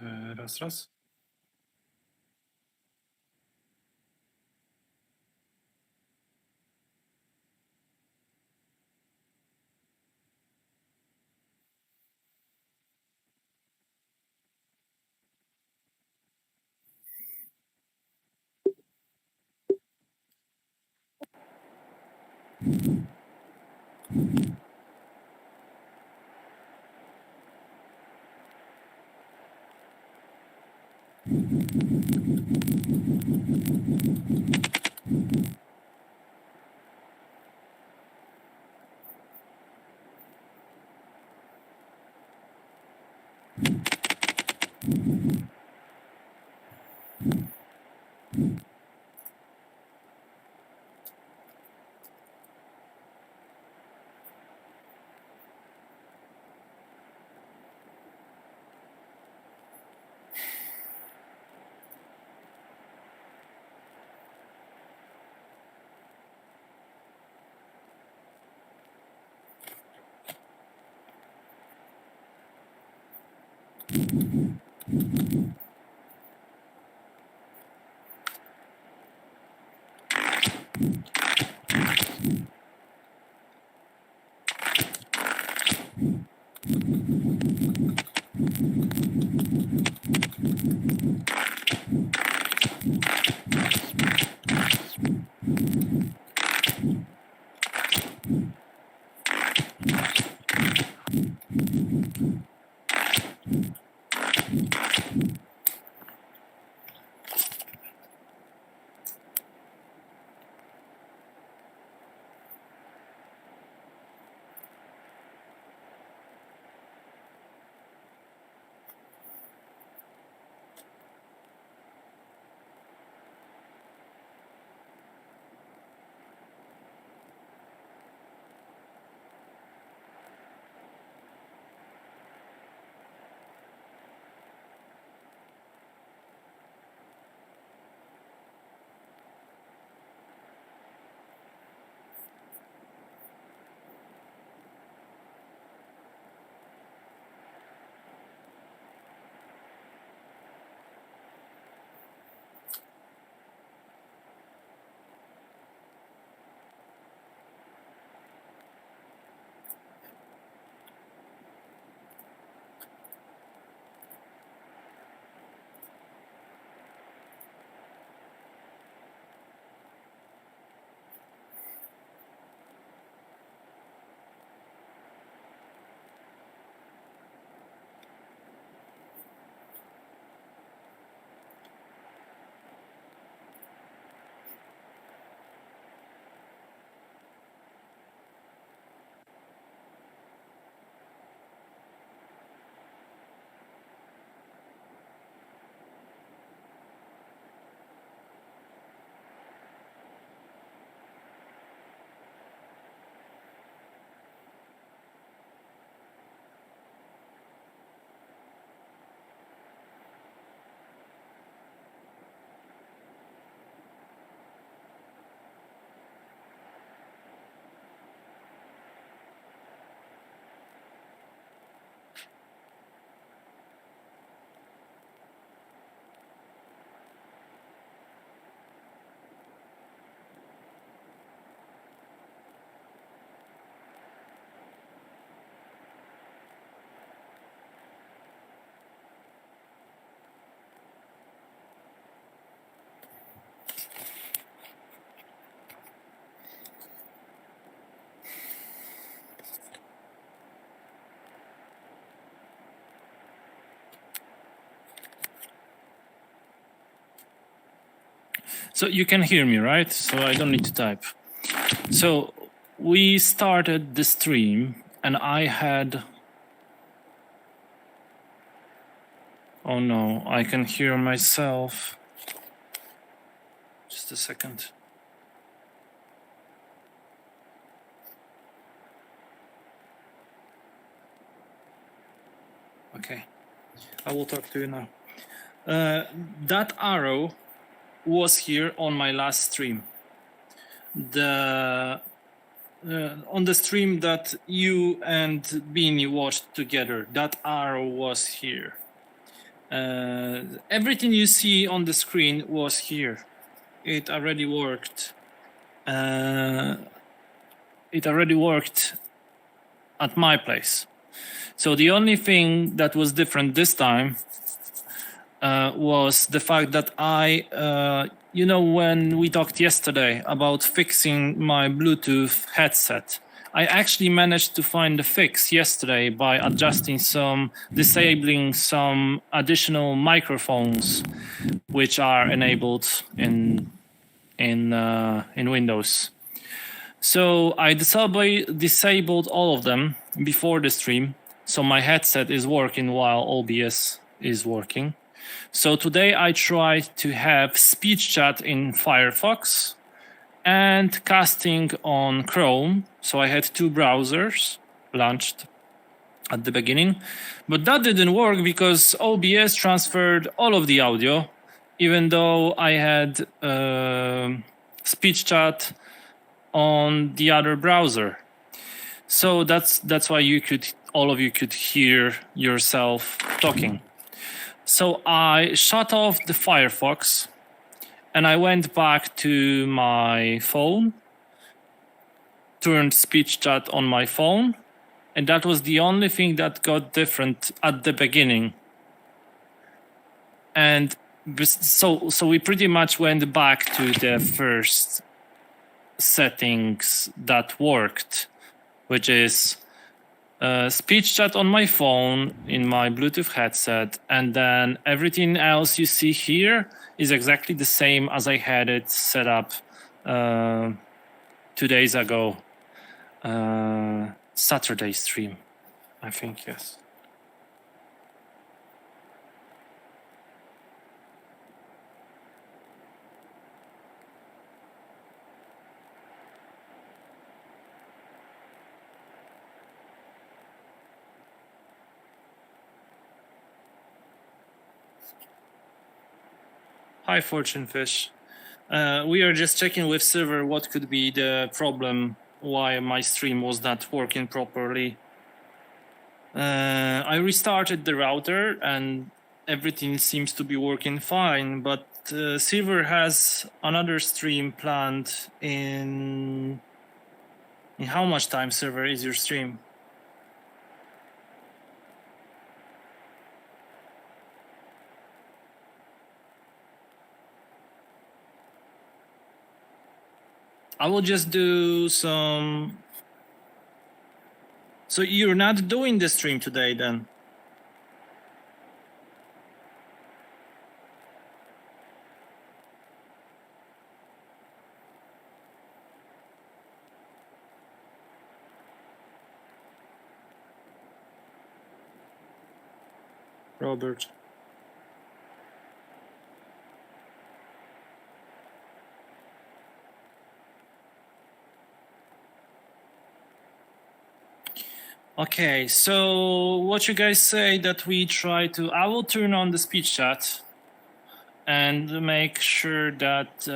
Raz, raz. So you can hear me, right? So I don't need to type. So we started the stream and I had... Oh no, I can hear myself. Just a second. Okay, I will talk to you now. That arrow was here on my last stream. On the stream that you and Beanie watched together, that arrow was here. Everything you see on the screen was here. It already worked. It already worked at my place. So the only thing that was different this time was the fact that you know, when we talked yesterday about fixing my Bluetooth headset, I actually managed to find a fix yesterday by disabling some additional microphones, which are enabled in Windows. So I disabled all of them before the stream, so my headset is working while OBS is working. So today I tried to have speech chat in Firefox and casting on Chrome. So I had two browsers launched at the beginning, but that didn't work because OBS transferred all of the audio, even though I had speech chat on the other browser. So that's why all of you could hear yourself talking. So I shut off the Firefox and I went back to my phone, turned speech chat on my phone, and that was the only thing that got different at the beginning. And so we pretty much went back to the first settings that worked, which is speech chat on my phone in my Bluetooth headset, and then everything else you see here is exactly the same as I had it set up 2 days ago. Saturday stream, I think, yes. Hi, Fortune Fish. We are just checking with server what could be the problem, why my stream was not working properly. I restarted the router and everything seems to be working fine, but server has another stream planned in how much time, server, is your stream? I will just do some. So you're not doing the stream today then? Robert. Okay, so what you guys say that we try to, I will turn on the speech chat and make sure that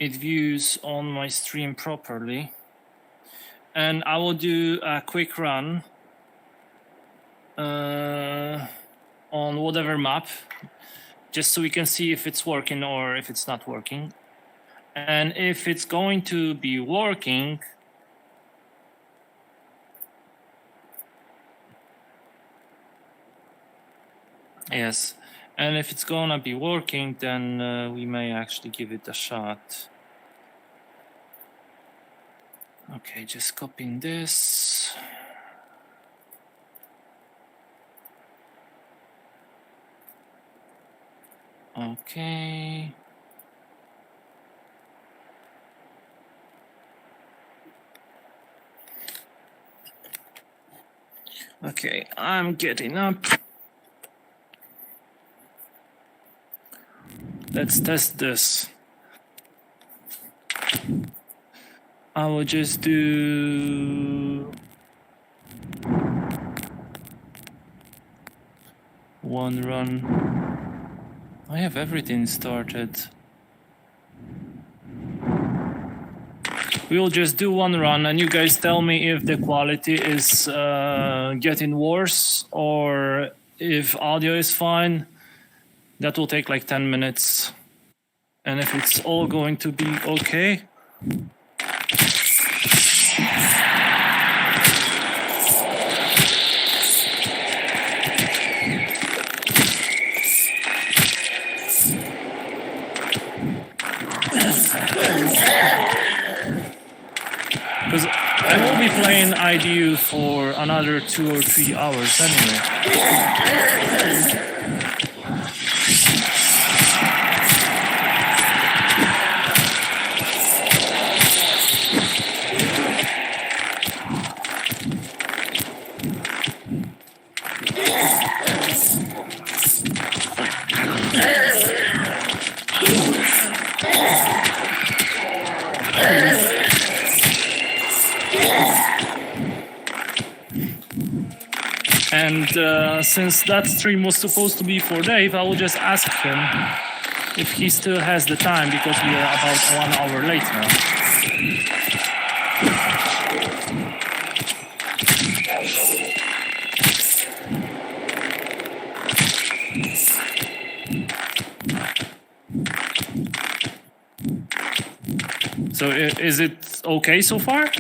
it views on my stream properly. And I will do a quick run on whatever map, just so we can see if it's working or if it's not working. And if it's going to be working, yes, and if it's gonna be working, then we may actually give it a shot. Okay, just copying this. Okay. Okay, I'm getting up. Let's test this. I will just do one run. I have everything started. we'll just do one run and you guys tell me if the quality is getting worse or if audio is fine. That will take like 10 minutes. And if it's all going to be okay, because I will be playing IDU for another 2 or 3 hours anyway. And since that stream was supposed to be for Dave, I will just ask him if he still has the time, because we are about 1 hour late now. So is it okay so far?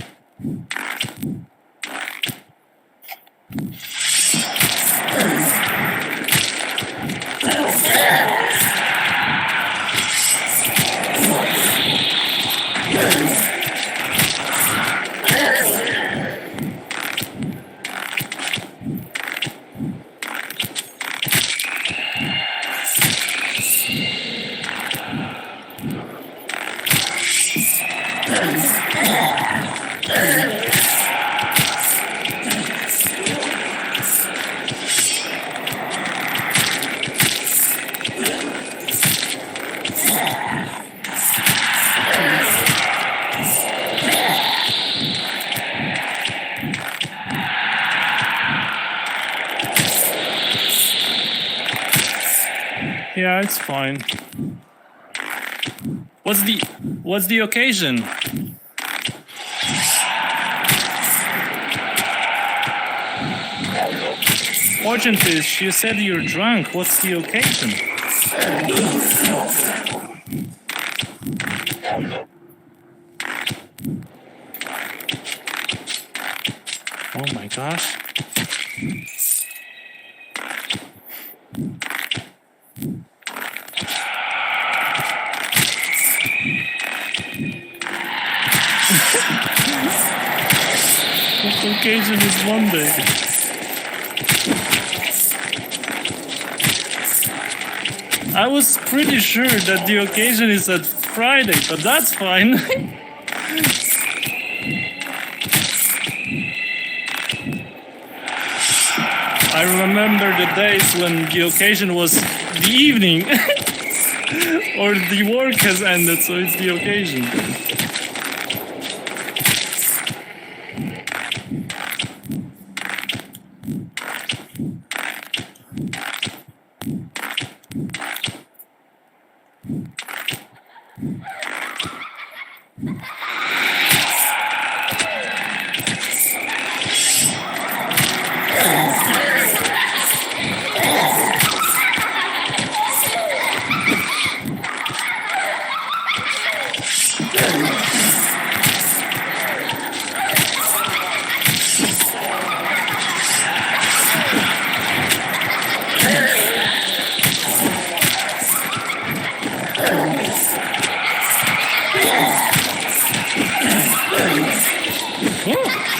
Yeah, it's fine. What's the occasion? Argentist, you said you're drunk. What's the occasion? Oh my gosh. What occasion is Monday? I was pretty sure that the occasion is at Friday, but that's fine. I remember the days when the occasion was the evening, or the work has ended, so it's the occasion.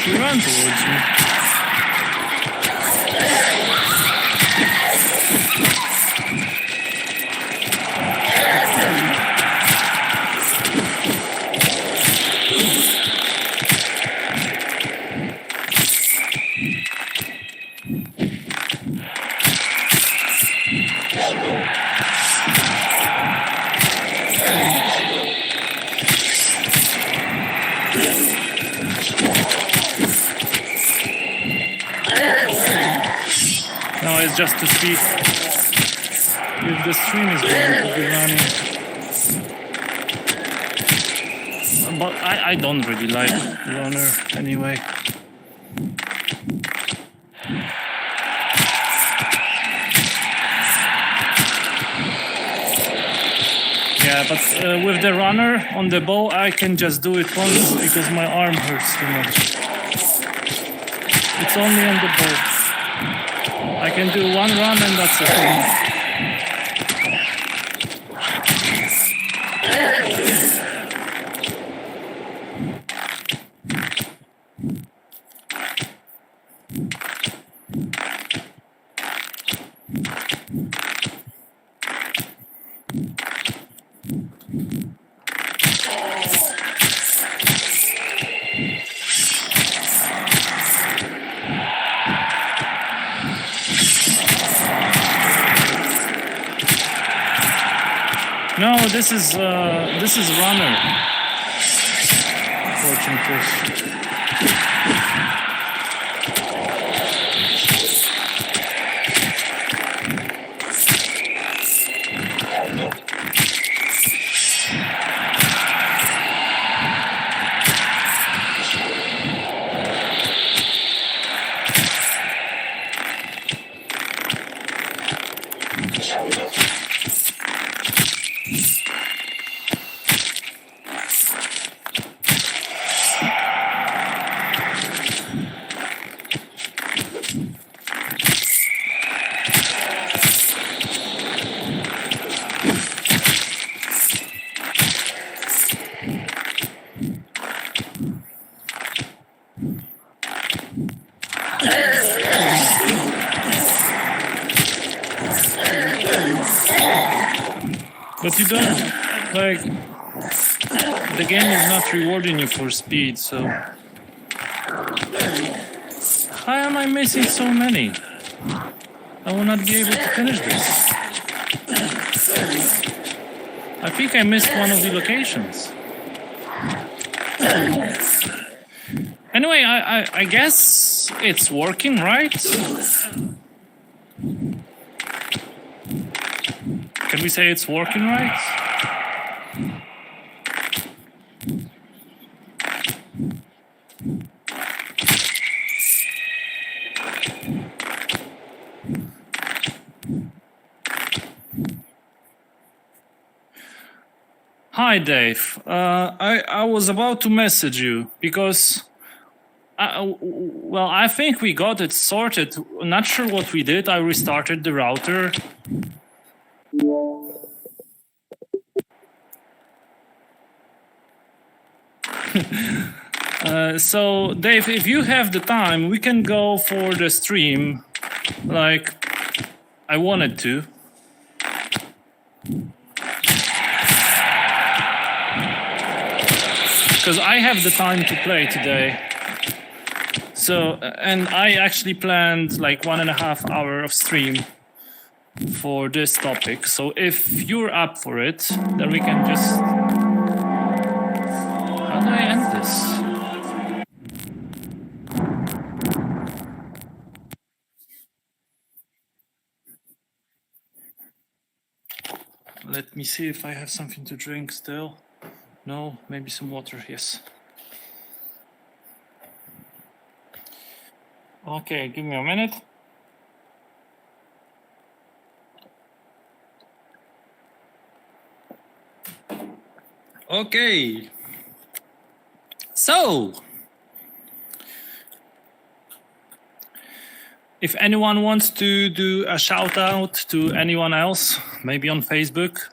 She ran towards me. No, it's just to see if the stream is going to be running. but I don't really like runner anyway. Yeah, but with the runner on the bow, I can just do it once because my arm hurts too much. It's only on the bow. I can do one run and that's it. No, this is runner. Fortune push. But you don't, like, the game is not rewarding you for speed, so... Why am I missing so many? I will not be able to finish this. I think I missed one of the locations. Anyway, I guess it's working, right? Can we say it's working right? Hi, Dave. I was about to message you because, well, I think we got it sorted. Not sure what we did. I restarted the router. So, Dave, if you have the time, we can go for the stream like I wanted to. Because I have the time to play today. So, and I actually planned like 1.5 hours of stream for this topic. So if you're up for it, then we can just... How do I end this? Let me see if I have something to drink still. No, maybe some water, yes. Okay, give me a minute. Okay. So, if anyone wants to do a shout out to anyone else, maybe on Facebook,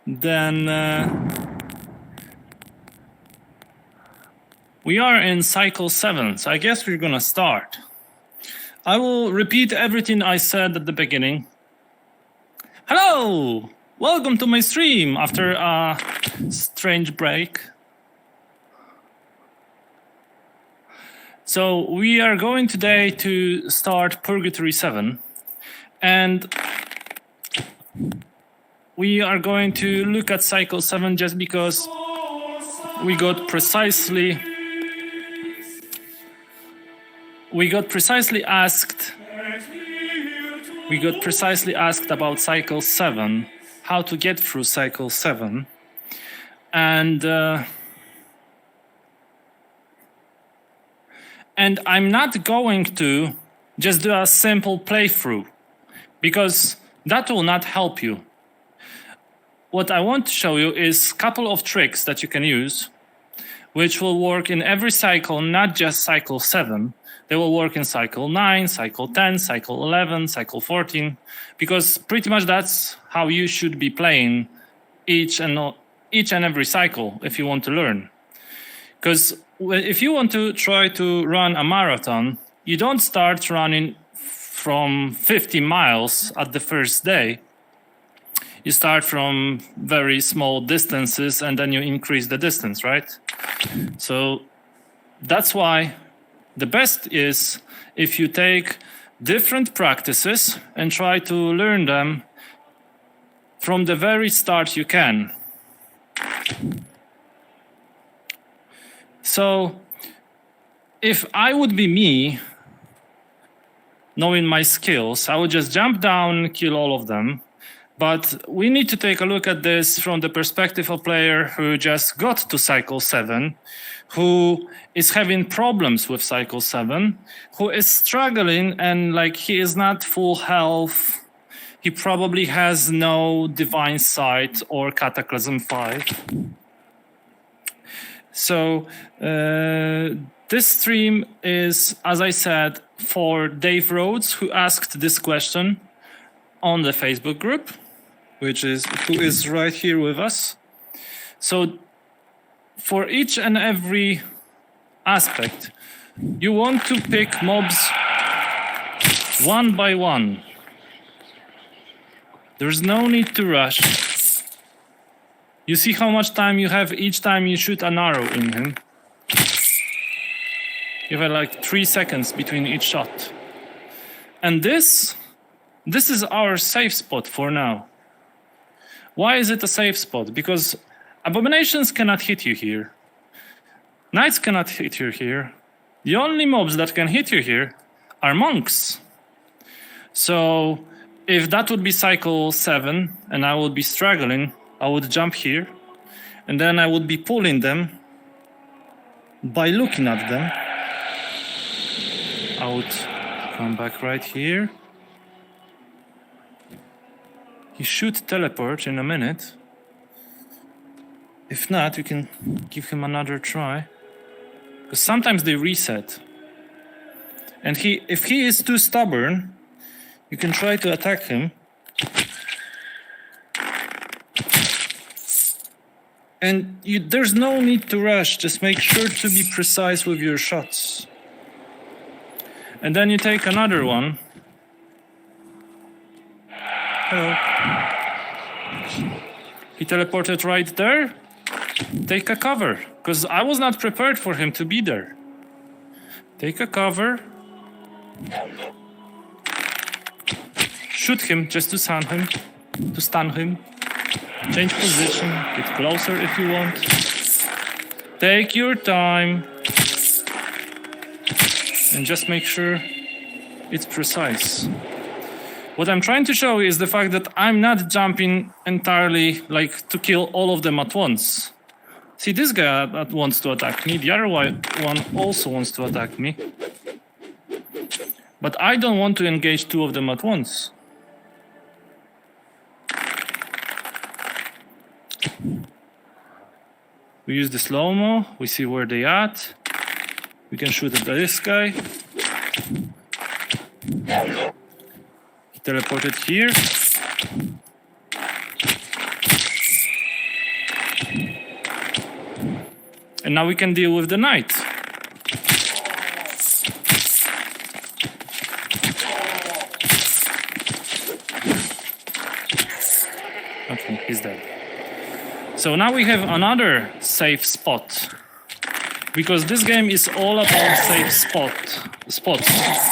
then we are in Cycle 7, so I guess we're gonna start. I will repeat everything I said at the beginning. Hello! Welcome to my stream after a strange break. So we are going today to start Purgatory 7, and we are going to look at Cycle 7 just because we got precisely asked about Cycle 7 how to get through Cycle 7. And I'm not going to just do a simple playthrough, because that will not help you. What I want to show you is a couple of tricks that you can use, which will work in every cycle, not just Cycle 7. They will work in Cycle 9, Cycle 10, Cycle 11, Cycle 14, because pretty much that's how you should be playing each and every cycle if you want to learn. Because if you want to try to run a marathon, you don't start running from 50 miles at the first day. You start from very small distances and then you increase the distance, right? So that's why the best is if you take different practices and try to learn them from the very start you can. So if I would be me, knowing my skills, I would just jump down and kill all of them. But we need to take a look at this from the perspective of a player who just got to Cycle 7, who is having problems with Cycle 7, who is struggling and like he is not full health. He probably has no Divine Sight or Cataclysm 5. So this stream is, as I said, for Dave Rhodes, who asked this question on the Facebook group, who is right here with us. So for each and every aspect, you want to pick mobs one by one. There's no need to rush. You see how much time you have each time you shoot an arrow in him. You have like 3 seconds between each shot. And this is our safe spot for now. Why is it a safe spot? Because abominations cannot hit you here. Knights cannot hit you here. The only mobs that can hit you here are monks. So if that would be Cycle 7 and I would be struggling, I would jump here and then I would be pulling them by looking at them. I would come back right here. He should teleport in a minute. If not, we can give him another try. Because sometimes they reset. And if he is too stubborn, you can try to attack him. And there's no need to rush. Just make sure to be precise with your shots. And then you take another one. Hello. He teleported right there. Take a cover, because I was not prepared for him to be there. Take a cover. Shoot him just to stun him. Change position. Get closer if you want. Take your time. And just make sure it's precise. What I'm trying to show is the fact that I'm not jumping entirely like to kill all of them at once. See, this guy wants to attack me. The other one also wants to attack me. But I don't want to engage two of them at once. We use the slow-mo. We see where they at. We can shoot at this guy. He teleported here. And now we can deal with the knight. Okay, he's dead. So now we have another safe spot. Because this game is all about safe spots.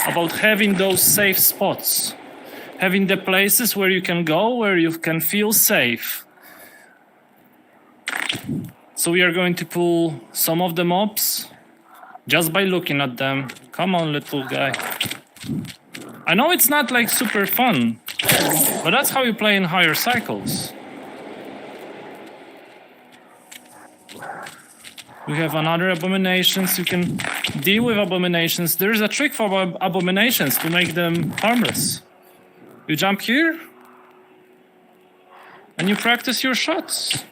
About having those safe spots. Having the places where you can go, where you can feel safe. So we are going to pull some of the mobs just by looking at them. Come on, little guy. I know it's not like super fun, but that's how you play in higher cycles. We have another abominations. You can deal with abominations. There's a trick for abominations to make them harmless. You jump here, and you practice your shots.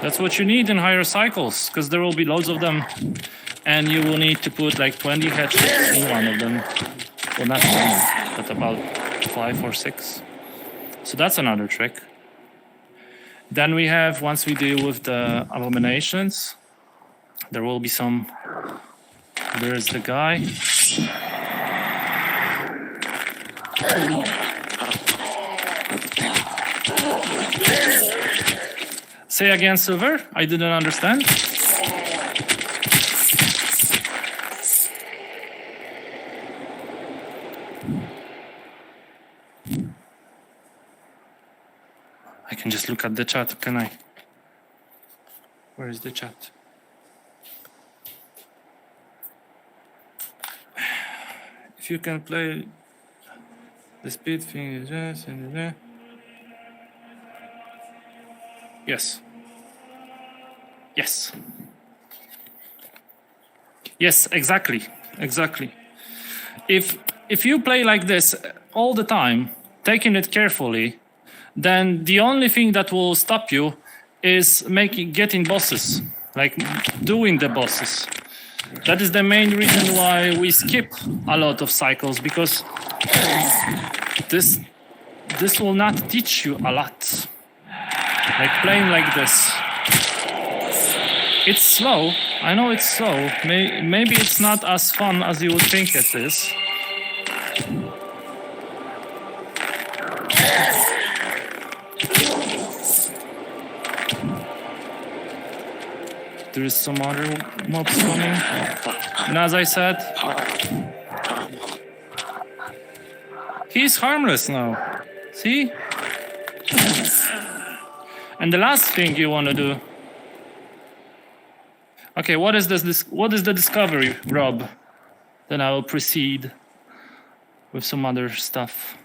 That's what you need in higher cycles, because there will be loads of them, and you will need to put like 20 headshots in one of them. Well, not 20, but about 5 or 6. So that's another trick. Then we have, once we deal with the abominations, there will be some. There's the guy. Say again, Silver. I didn't understand. I can just look at the chat, can I? Where is the chat? If you can play the speed thing, yes. Yes. Yes, exactly. Exactly. If you play like this all the time, taking it carefully, then the only thing that will stop you is getting bosses, like doing the bosses. That is the main reason why we skip a lot of cycles, because this will not teach you a lot. Like playing like this. It's slow. I know it's slow. Maybe it's not as fun as you would think it is. There is some other mobs coming. And as I said, he's harmless now. See? And the last thing you want to do. Okay, what is this? What is the discovery, Rob? Then I will proceed with some other stuff.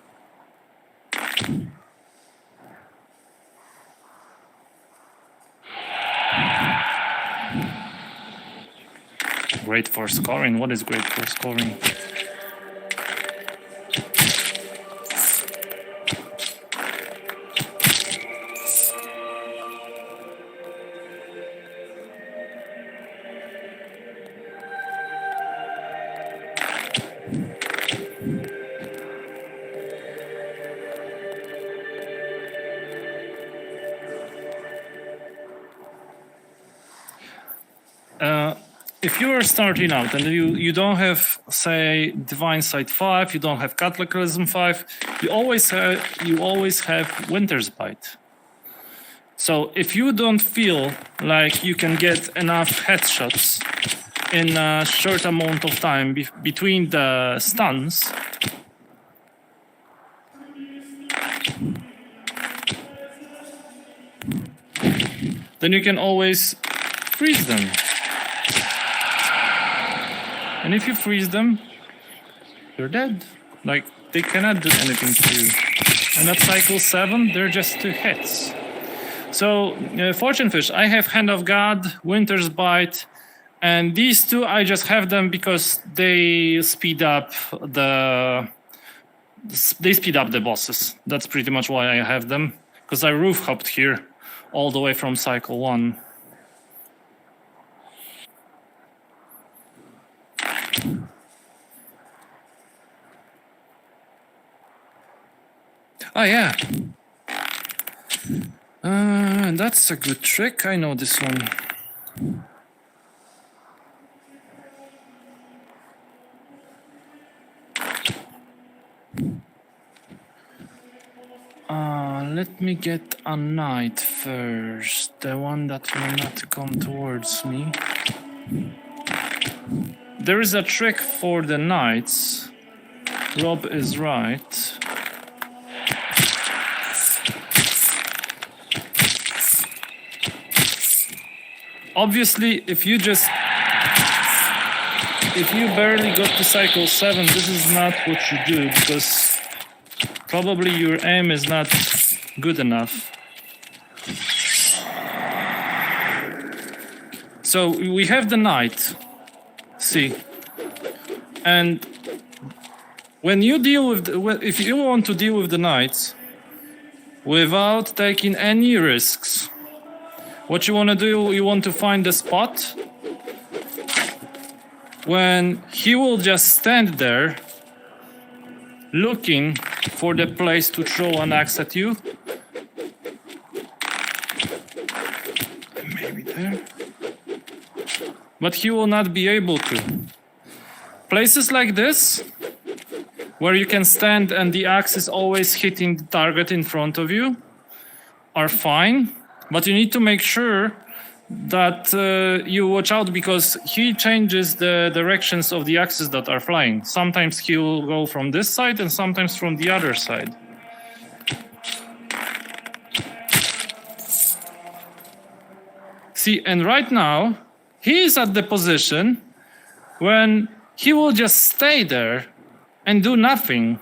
Great for scoring. What is great for scoring? If you are starting out and you don't have, say, Divine Sight 5, you don't have Cataclysm 5, you always have Winter's Bite. So if you don't feel like you can get enough headshots in a short amount of time between the stuns, then you can always freeze them. And if you freeze them, you're dead. Like, they cannot do anything to you. And at Cycle 7, they're just 2 hits. So, Fortune Fish, I have Hand of God, Winter's Bite, and these 2, I just have them because they speed up the bosses. That's pretty much why I have them. Because I roof hopped here all the way from Cycle 1. Oh yeah, that's a good trick. I know this one. Let me get a knight first. The one that will not come towards me. There is a trick for the knights. Rob is right. Obviously, if you barely got to Cycle 7, this is not what you do, because probably your aim is not good enough. So we have the knight, see, and when you deal with, if you want to deal with the knights without taking any risks, what you want to do, you want to find the spot when he will just stand there looking for the place to throw an axe at you. Maybe there. But he will not be able to. Places like this, where you can stand and the axe is always hitting the target in front of you, are fine. But you need to make sure that you watch out, because he changes the directions of the axes that are flying. Sometimes he will go from this side and sometimes from the other side. See, and right now, he is at the position when he will just stay there and do nothing.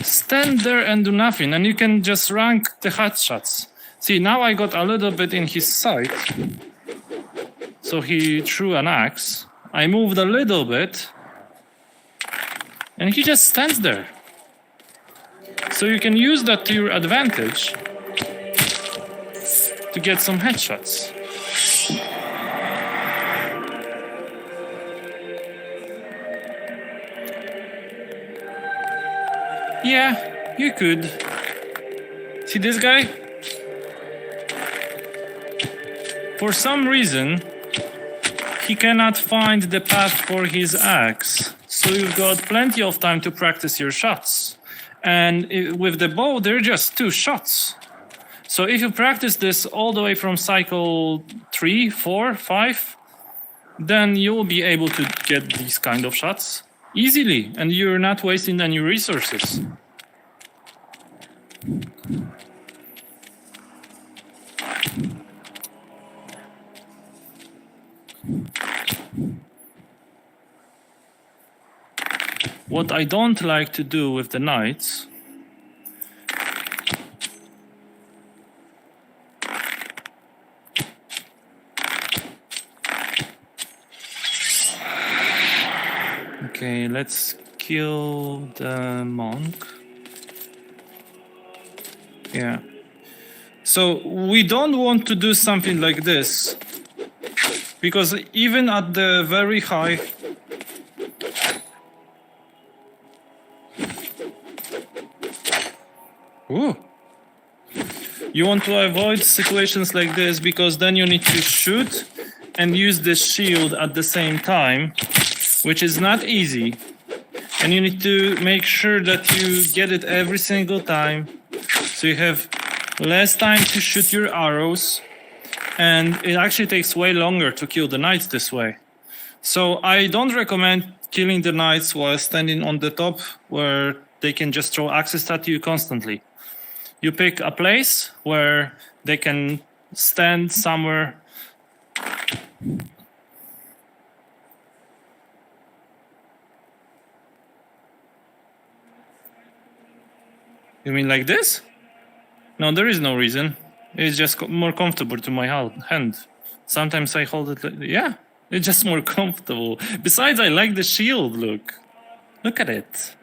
Stand there and do nothing, and you can just rank the headshots. See, now I got a little bit in his sight, so he threw an axe. I moved a little bit, and he just stands there. So you can use that to your advantage to get some headshots. Yeah, you could. See this guy? For some reason, he cannot find the path for his axe. So you've got plenty of time to practice your shots. And with the bow, they're just 2 shots. So if you practice this all the way from cycle 3, 4, 5, then you'll be able to get these kind of shots easily, and you're not wasting any resources. What I don't like to do with the knights Okay, let's kill the monk. Yeah. So we don't want to do something like this, because even at the very high you want to avoid situations like this, because then you need to shoot and use the shield at the same time, which is not easy. And you need to make sure that you get it every single time, so you have less time to shoot your arrows, and it actually takes way longer to kill the knights this way. So I don't recommend killing the knights while standing on the top, where they can just throw axes at you constantly. You pick a place where they can stand somewhere. You mean like this? No, there is no reason. It's just more comfortable to my hand. Sometimes I hold it, yeah, it's just more comfortable. Besides, I like the shield look. Look at it.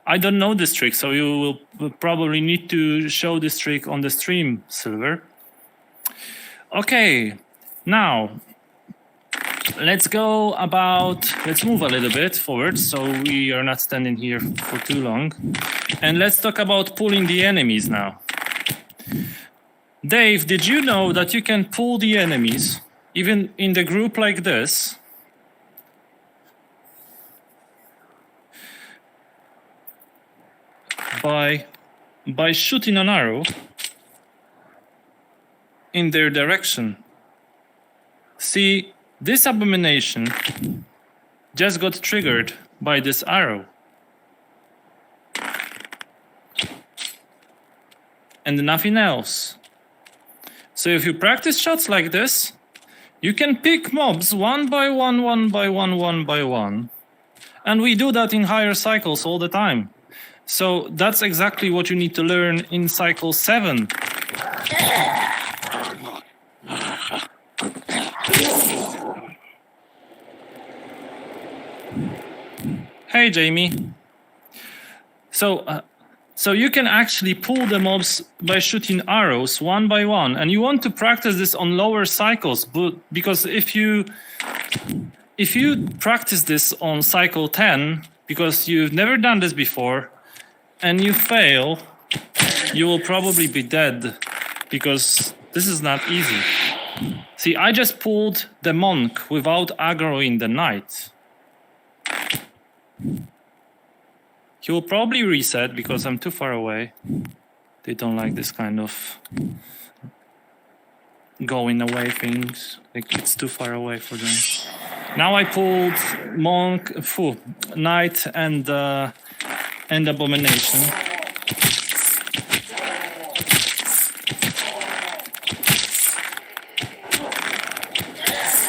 I don't know this trick, so you will probably need to show this trick on the stream, Silver. Okay, now let's move a little bit forward so we are not standing here for too long. And let's talk about pulling the enemies now. Dave, did you know that you can pull the enemies, even in the group like this, by shooting an arrow in their direction? See, this abomination just got triggered by this arrow. And nothing else. So if you practice shots like this, you can pick mobs one by one, one by one, one by one, And we do that in higher cycles all the time. So that's exactly what you need to learn in Cycle 7. Hey, Jamie. So you can actually pull the mobs by shooting arrows one by one, and you want to practice this on lower cycles, but because if you practice this on Cycle 10, because you've never done this before, and you fail, you will probably be dead, because this is not easy. See, I just pulled the monk without aggroing the knight. He will probably reset because I'm too far away. They don't like this kind of going away things. Like, it's too far away for them. Now I pulled monk, knight, and abomination.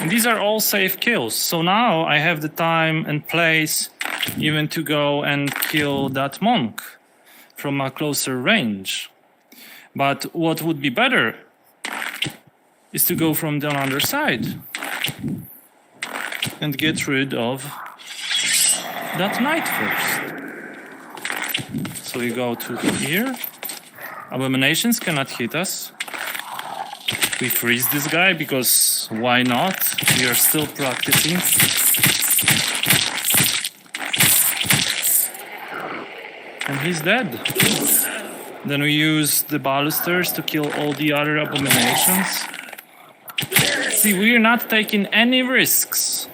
And these are all safe kills. So now I have the time and place even to go and kill that monk from a closer range. But what would be better is to go from the other side and get rid of that knight first. So we go to here. Abominations cannot hit us. We freeze this guy because why not? We are still practicing. And he's dead. Then we use the balusters to kill all the other abominations. See, we're not taking any risks.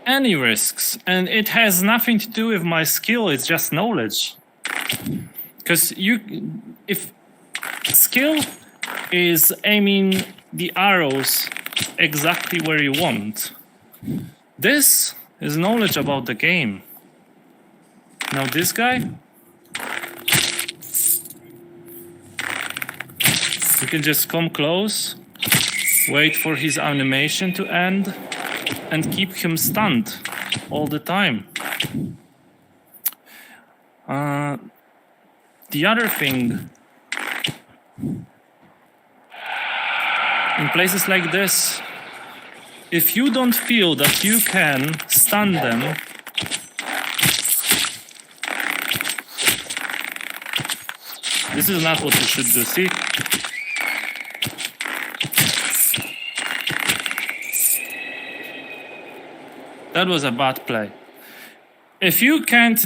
Any risks. And it has nothing to do with my skill, it's just knowledge. Because if skill is aiming the arrows exactly where you want, this is knowledge about the game. Now this guy, you can just come close, wait for his animation to end, and keep him stunned all the time. The other thing, in places like this, if you don't feel that you can stun them, this is not what you should do, see? That was a bad play. If you can't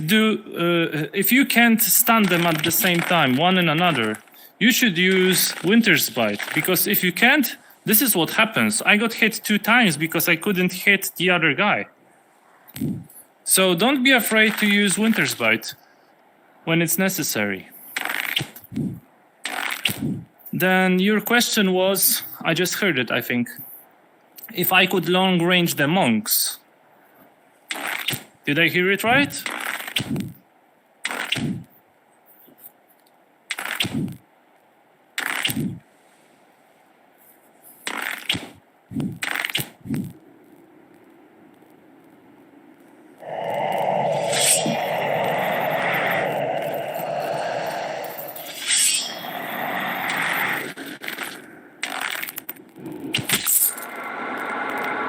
stun them at the same time, one and another, you should use Winter's Bite, because if you can't, this is what happens. I got hit 2 times because I couldn't hit the other guy. So don't be afraid to use Winter's Bite when it's necessary. Then your question was, I just heard it, I think, if I could long range the monks. Did I hear it right?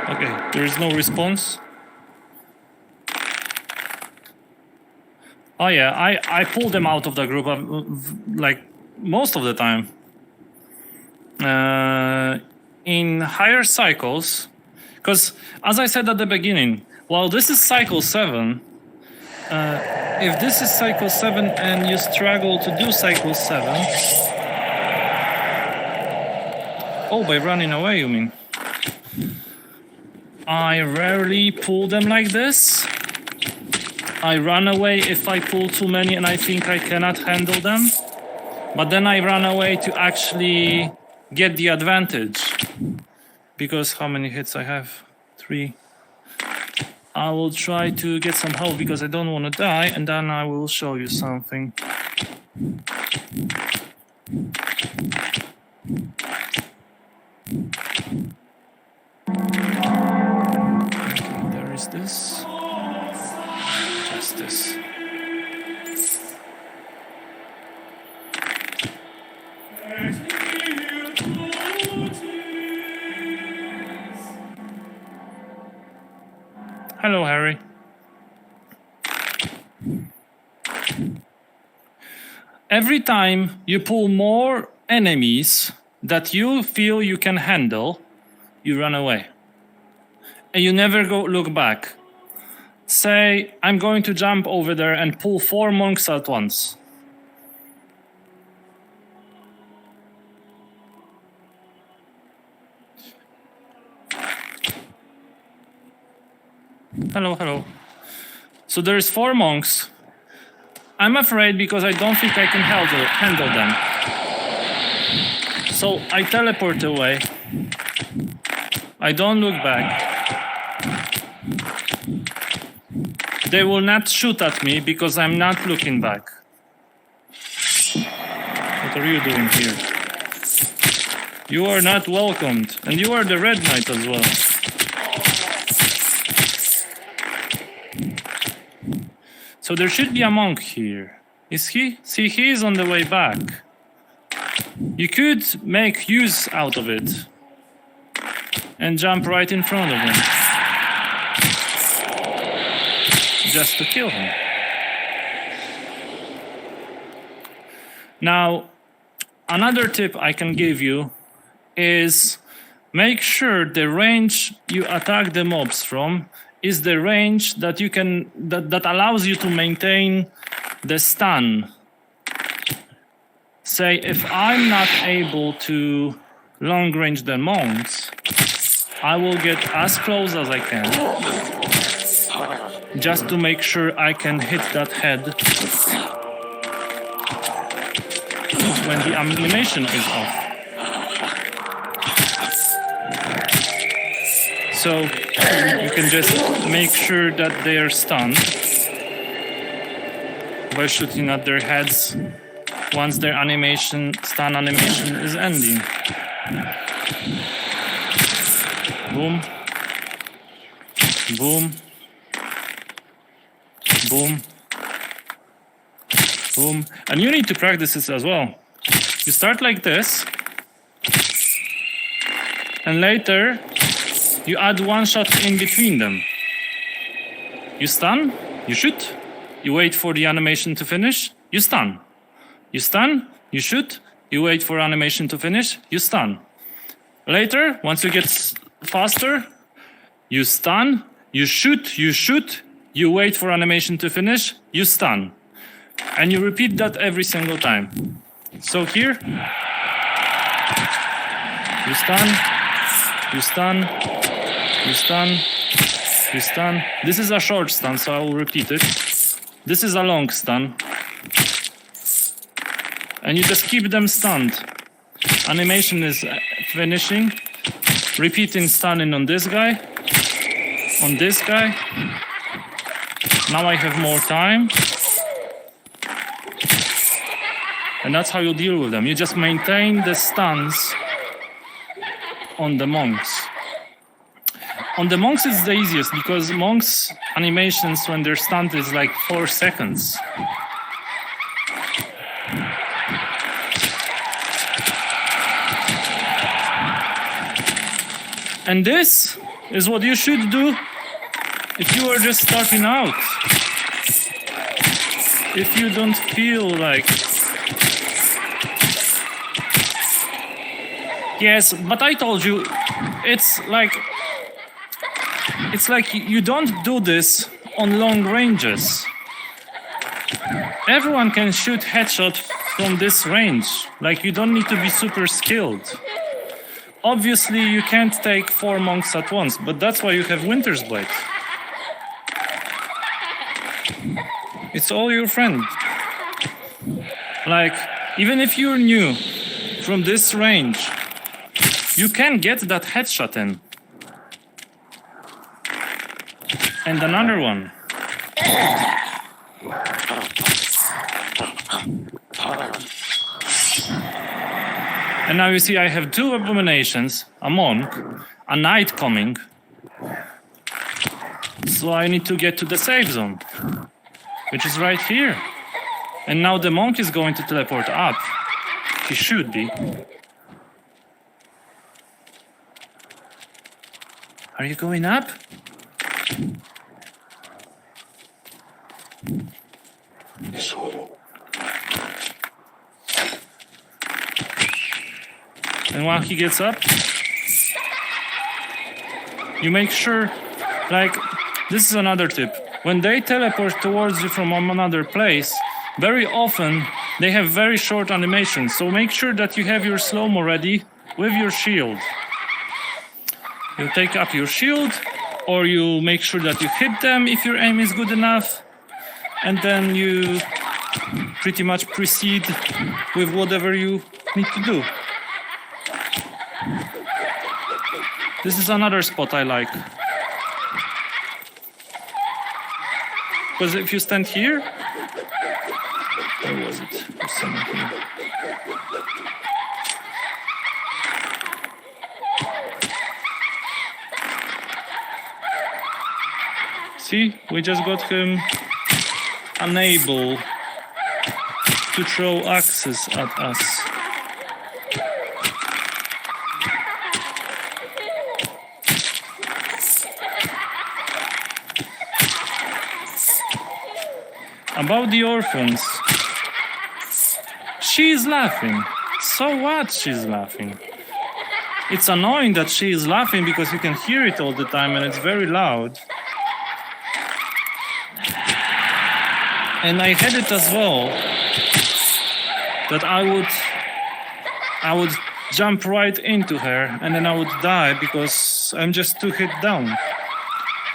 Okay, there is no response. Oh yeah, I pulled them out of the group like most of the time. In higher cycles, because as I said at the beginning, while this is Cycle 7, if this is Cycle 7 and you struggle to do Cycle 7... Oh, by running away, you mean? I rarely pull them like this. I run away if I pull too many and I think I cannot handle them. But then I run away to actually get the advantage. Because how many hits I have? 3. I will try to get some help because I don't want to die, and then I will show you something. Okay, there is this. Hello, Harry. Every time you pull more enemies that you feel you can handle, you run away. And you never look back. Say, I'm going to jump over there and pull 4 monks at once. Hello, hello. So there's 4 monks. I'm afraid because I don't think I can handle them. So I teleport away. I don't look back. They will not shoot at me because I'm not looking back. What are you doing here? You are not welcomed. And you are the Red Knight as well. So there should be a monk here. Is he? See, he is on the way back. You could make use out of it and jump right in front of him. Just to kill him. Now, another tip I can give you is make sure the range you attack the mobs from is the range that you can that allows you to maintain the stun. Say, if I'm not able to long range the monks, I will get as close as I can, just to make sure I can hit that head when the animation is off. So you can just make sure that they are stunned by shooting at their heads once their stun animation is ending. Boom. Boom. Boom. Boom. And you need to practice this as well. You start like this, and later you add one shot in between them. You stun, you shoot, you wait for the animation to finish, you stun. You stun, you shoot, you wait for animation to finish, you stun. Later, once you get faster, you stun, you shoot, you wait for animation to finish, you stun. And you repeat that every single time. So here, you stun, you stun, you stun, you stun. This is a short stun, so I will repeat it. This is a long stun. And you just keep them stunned. Animation is finishing. Repeating stunning on this guy. On this guy. Now I have more time. And that's how you deal with them. You just maintain the stuns on the monks. On the monks it's the easiest because monks animations when they're stunned is like 4 seconds. And this is what you should do if you are just starting out. If you don't feel like... Yes, but I told you, it's like you don't do this on long ranges. Everyone can shoot headshot from this range. Like, you don't need to be super skilled. Obviously, you can't take 4 monks at once, but that's why you have Winter's Blade. It's all your friend. Like, even if you're new from this range, you can get that headshot in. And another one. And now you see I have 2 abominations, a monk, a knight coming. So I need to get to the safe zone, which is right here. And now the monk is going to teleport up. He should be. Are you going up? And while he gets up, you make sure, like, this is another tip. When they teleport towards you from another place, very often they have very short animations. So make sure that you have your slow-mo ready with your shield. You take up your shield, or you make sure that you hit them if your aim is good enough, and then you pretty much proceed with whatever you need to do. This is another spot I like. Because if you stand here, where was it? There's someone here. See, we just got him unable to throw axes at us. About the orphans, she is laughing. So what? She's laughing. It's annoying that she is laughing because you can hear it all the time and it's very loud. And I had it as well that I would jump right into her and then I would die because I'm just too hit down.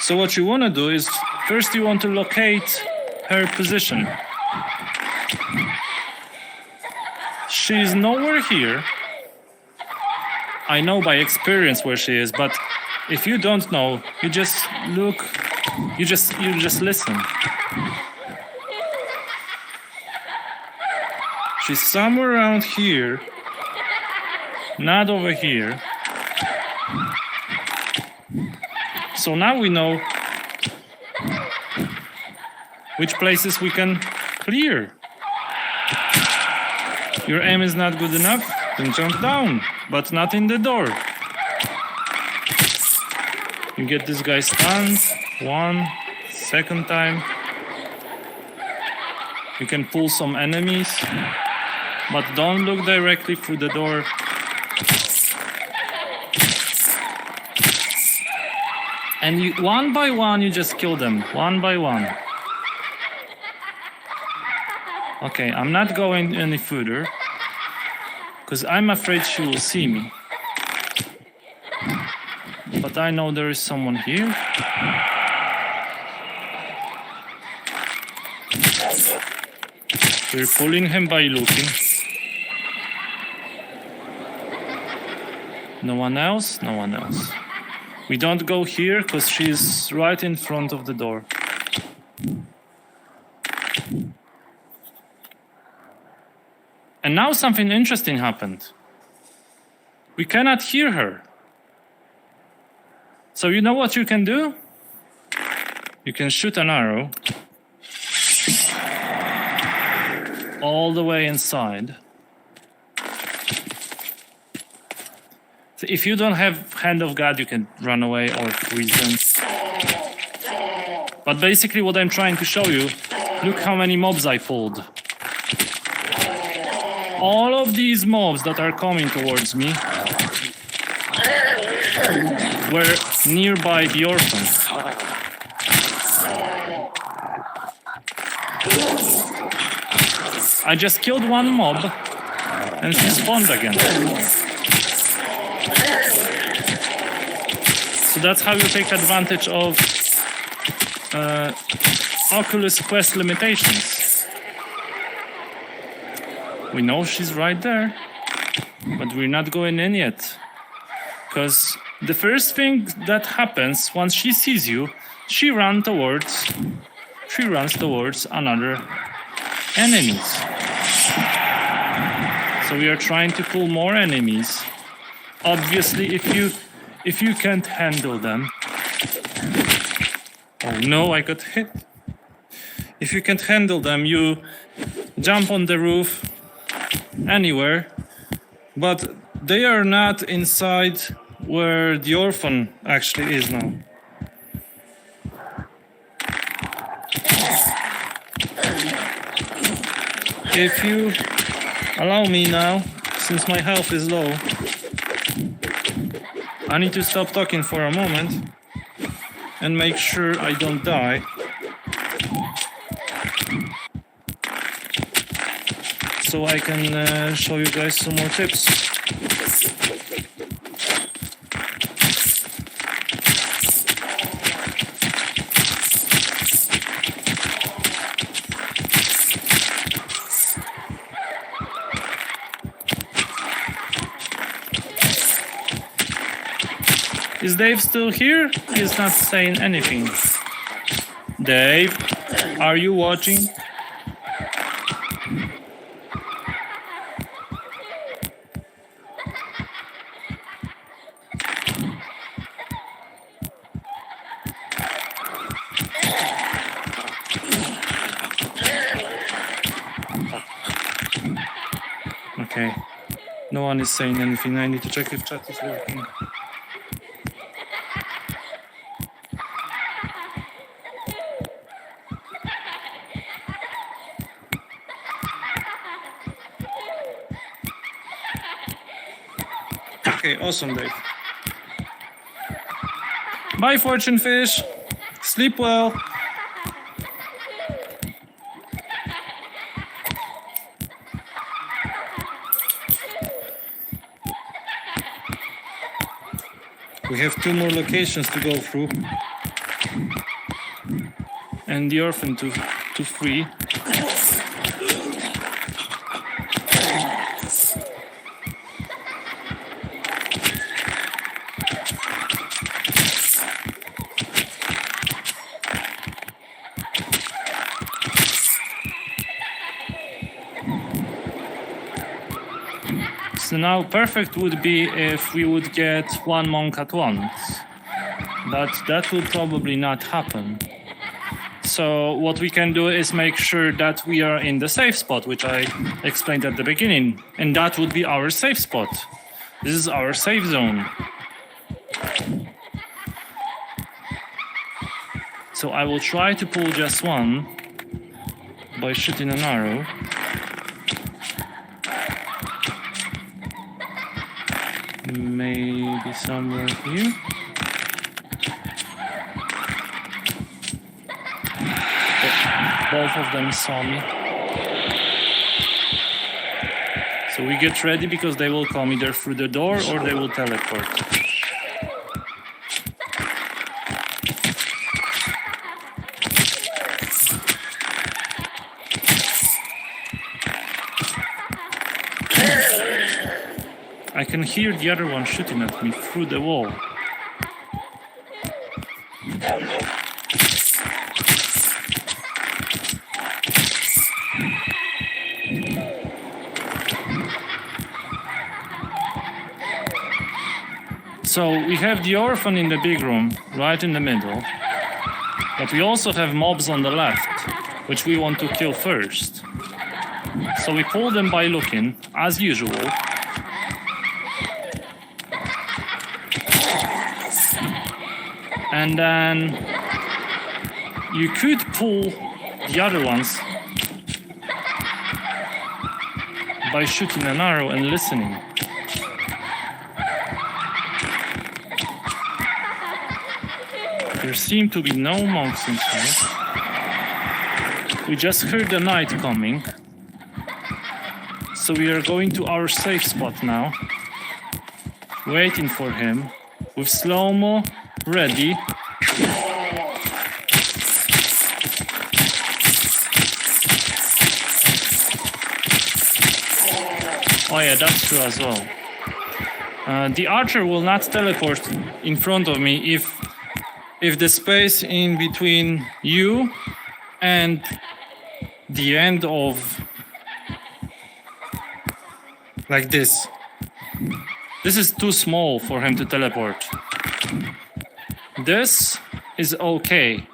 So what you want to do is first you want to locate her position. She's nowhere here. I know by experience where she is, but if you don't know, you just look, you just listen. She's somewhere around here, not over here. So now we know which places we can clear. Your aim is not good enough, then jump down, but not in the door. You get this guy stunned, one, second time. You can pull some enemies, but don't look directly through the door. And you, one by one, you just kill them, one by one. Okay, I'm not going any further, because I'm afraid she will see me. But I know there is someone here. We're pulling him by looking. No one else? No one else. We don't go here, because she's right in front of the door. And now something interesting happened. We cannot hear her. So you know what you can do? You can shoot an arrow all the way inside. So if you don't have Hand of God, you can run away or freeze them. But basically what I'm trying to show you, look how many mobs I pulled. All of these mobs that are coming towards me were nearby the orphan. I just killed one mob and she spawned again. So that's how you take advantage of Oculus Quest limitations. We know she's right there, but we're not going in yet. Because the first thing that happens once she sees you, she runs towards another enemies. So we are trying to pull more enemies. Obviously, if you can't handle them. Oh no, I got hit. If you can't handle them, you jump on the roof anywhere But they are not inside where the orphan actually is now. If you allow me now, since my health is low, I need to stop talking for a moment and make sure I don't die. So I can show you guys some more tips. Is Dave still here? He's not saying anything. Dave, are you watching? Okay, no one is saying anything. I need to check if chat is working. Okay, awesome, Dave. Bye, Fortune Fish. Sleep well. We have 2 more locations to go through. And the orphan to free. So now perfect would be if we would get 1 monk at once, but that will probably not happen. So what we can do is make sure that we are in the safe spot, which I explained at the beginning, and that would be our safe spot. This is our safe zone. So I will try to pull just one by shooting an arrow. Maybe somewhere here. Both of them saw me. So we get ready because they will come either through the door or they will teleport. I can hear the other one shooting at me through the wall. So we have the orphan in the big room, right in the middle. But we also have mobs on the left, which we want to kill first. So we pull them by looking, as usual. And then you could pull the other ones by shooting an arrow and listening. There seem to be no monks inside. We just heard the knight coming. So we are going to our safe spot now. Waiting for him with slow-mo ready. Oh yeah, that's true as well. The archer will not teleport in front of me if the space in between you and the end of like this is too small for him to teleport. This is okay,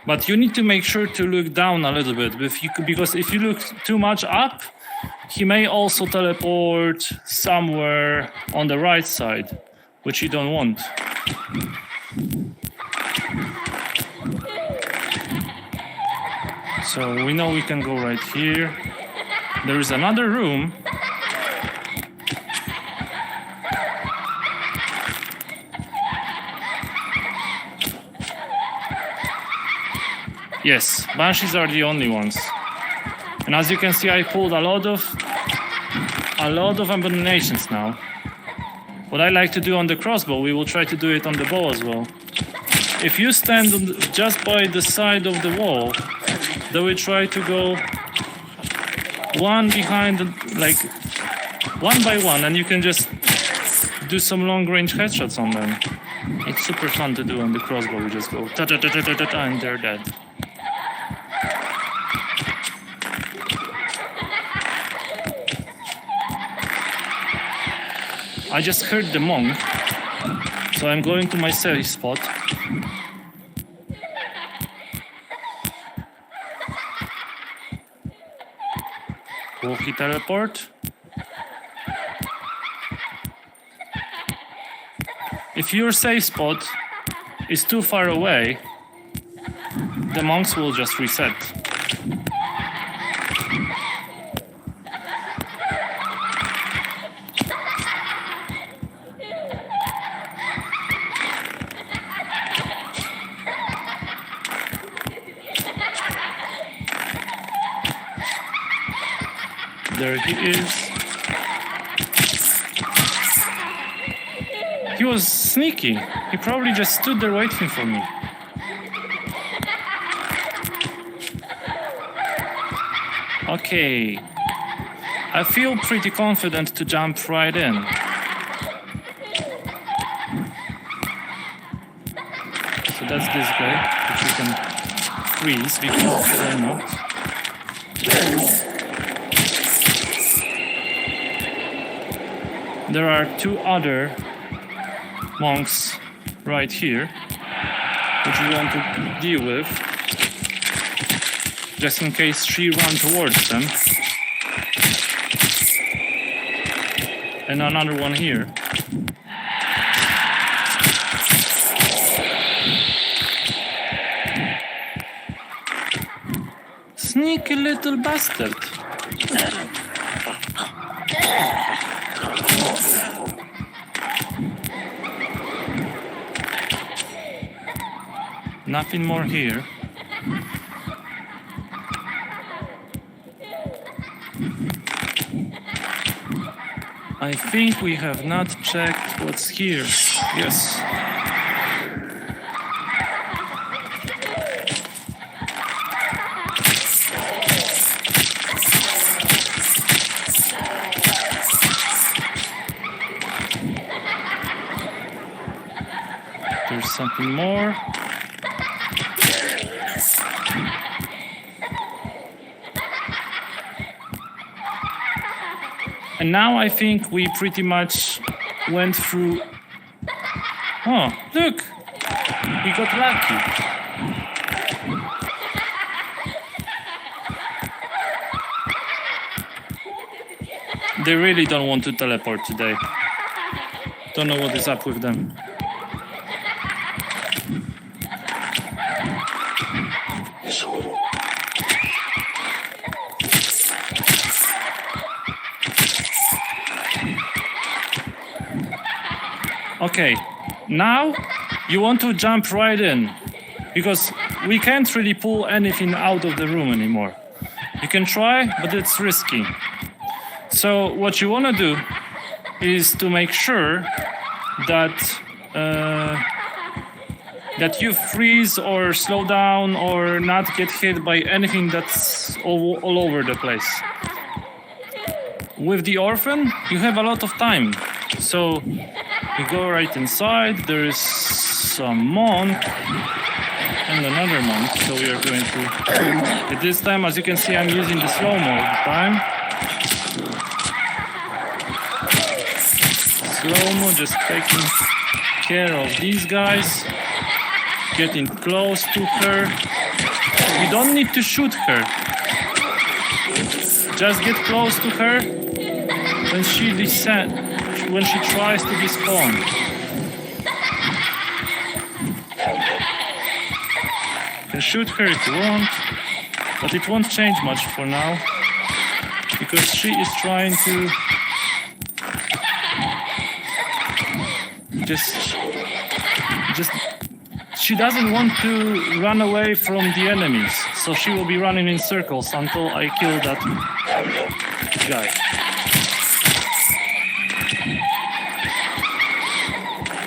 but you need to make sure to look down a little bit because if you look too much up, he may also teleport somewhere on the right side, which you don't want. So we know we can go right here. There is another room. Yes, Banshees are the only ones. And as you can see, I pulled a lot of abominations now. What I like to do on the crossbow, we will try to do it on the bow as well. If you stand just by the side of the wall, then we try to go one behind, like one by one, and you can just do some long-range headshots on them. It's super fun to do on the crossbow. We just go ta-ta-ta-ta-ta-ta, and they're dead. I just heard the monk, so I'm going to my safe spot. Will he teleport? If your safe spot is too far away, the monks will just reset. There he is. He was sneaky. He probably just stood there waiting for me. Okay. I feel pretty confident to jump right in. So that's this guy, which you can freeze because why not? There are two other monks right here, which we want to deal with, just in case she runs towards them. And another one here. Sneaky little bastard. Nothing more here. I think we have not checked what's here. Yes. There's something more. And now I think we pretty much went through... Oh, look! We got lucky. They really don't want to teleport today. Don't know what is up with them. Okay, now you want to jump right in, because we can't really pull anything out of the room anymore. You can try, but it's risky. So what you want to do is to make sure that that you freeze or slow down or not get hit by anything that's all over the place. With the orphan, you have a lot of time. So you go right inside, there is some monk and another monk, so we are going to... At this time, as you can see, I'm using the slow-mo time. Slow-mo, just taking care of these guys, getting close to her. You don't need to shoot her. Just get close to her when she tries to despawn. You can shoot her if you want, but it won't change much for now, because she is trying to just she doesn't want to run away from the enemies, so she will be running in circles until I kill that guy.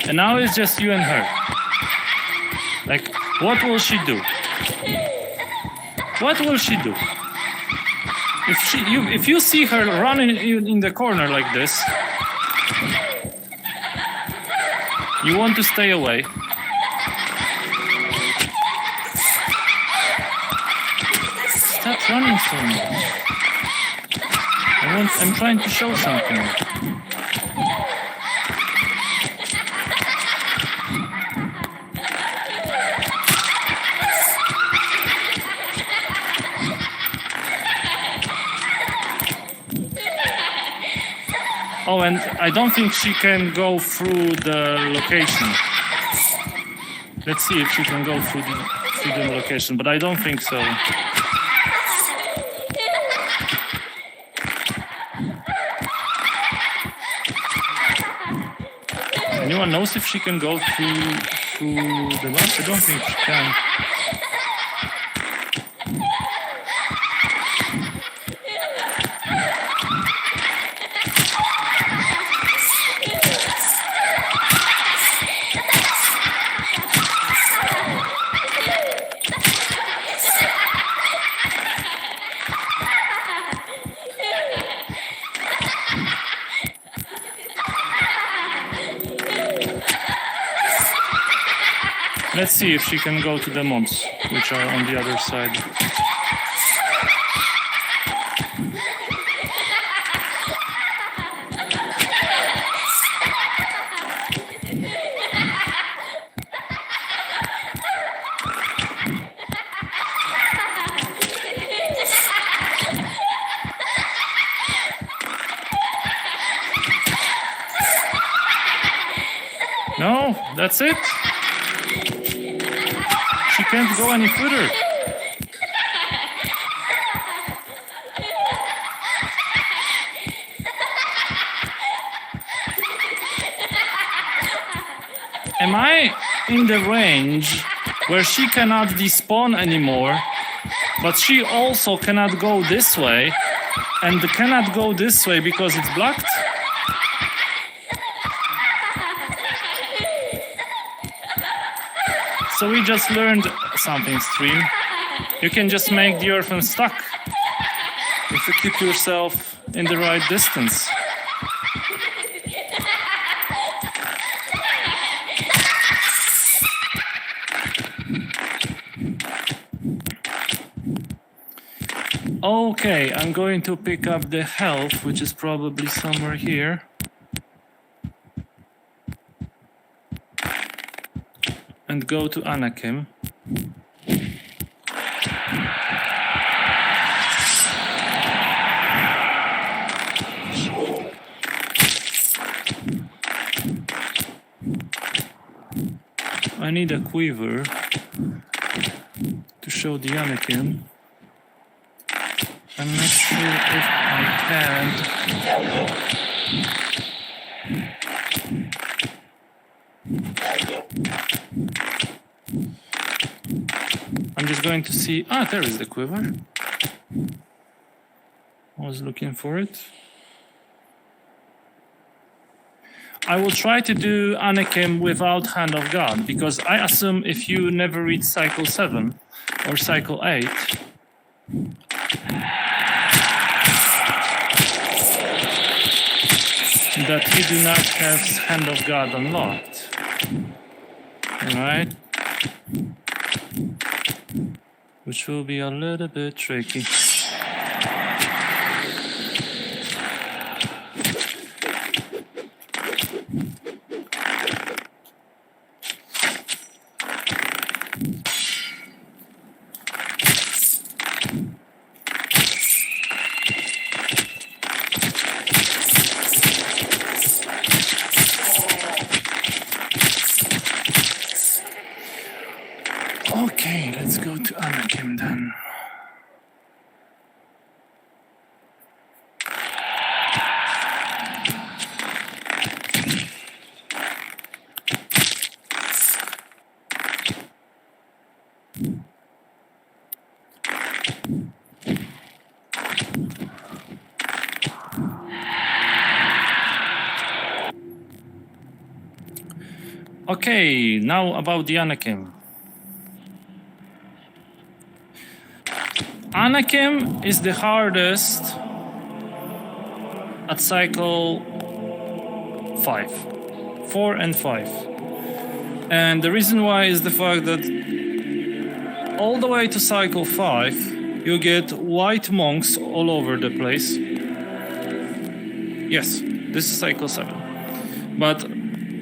And now it's just you and her. Like, what will she do? What will she do? If you see her running in the corner like this, you want to stay away. Stop running so much. I'm trying to show something. Oh, and I don't think she can go through the location. Let's see if she can go through the location, but I don't think so. Anyone knows if she can go through the map? I don't think she can. Let's see if she can go to the mobs, which are on the other side. No, that's it. She can't go any further. Am I in the range where she cannot despawn anymore, but she also cannot go this way, and cannot go this way because it's blocked? So we just learned something, stream. You can just make the orphan stuck if you keep yourself in the right distance. Okay, I'm going to pick up the health, which is probably somewhere here. And go to Anakim. I need a quiver to show the Anakim. I'm not sure if I can. I'm just going to see. Ah, there is the quiver. I was looking for it. I will try to do Anakim without Hand of God, because I assume if you never read Cycle 7 or Cycle 8, that you do not have Hand of God unlocked. Alright? Which will be a little bit tricky. Okay, now about the Anakim. Anakim is the hardest at cycle 5, 4 and 5. And the reason why is the fact that all the way to cycle 5, you get white monks all over the place. Yes, this is cycle 7. But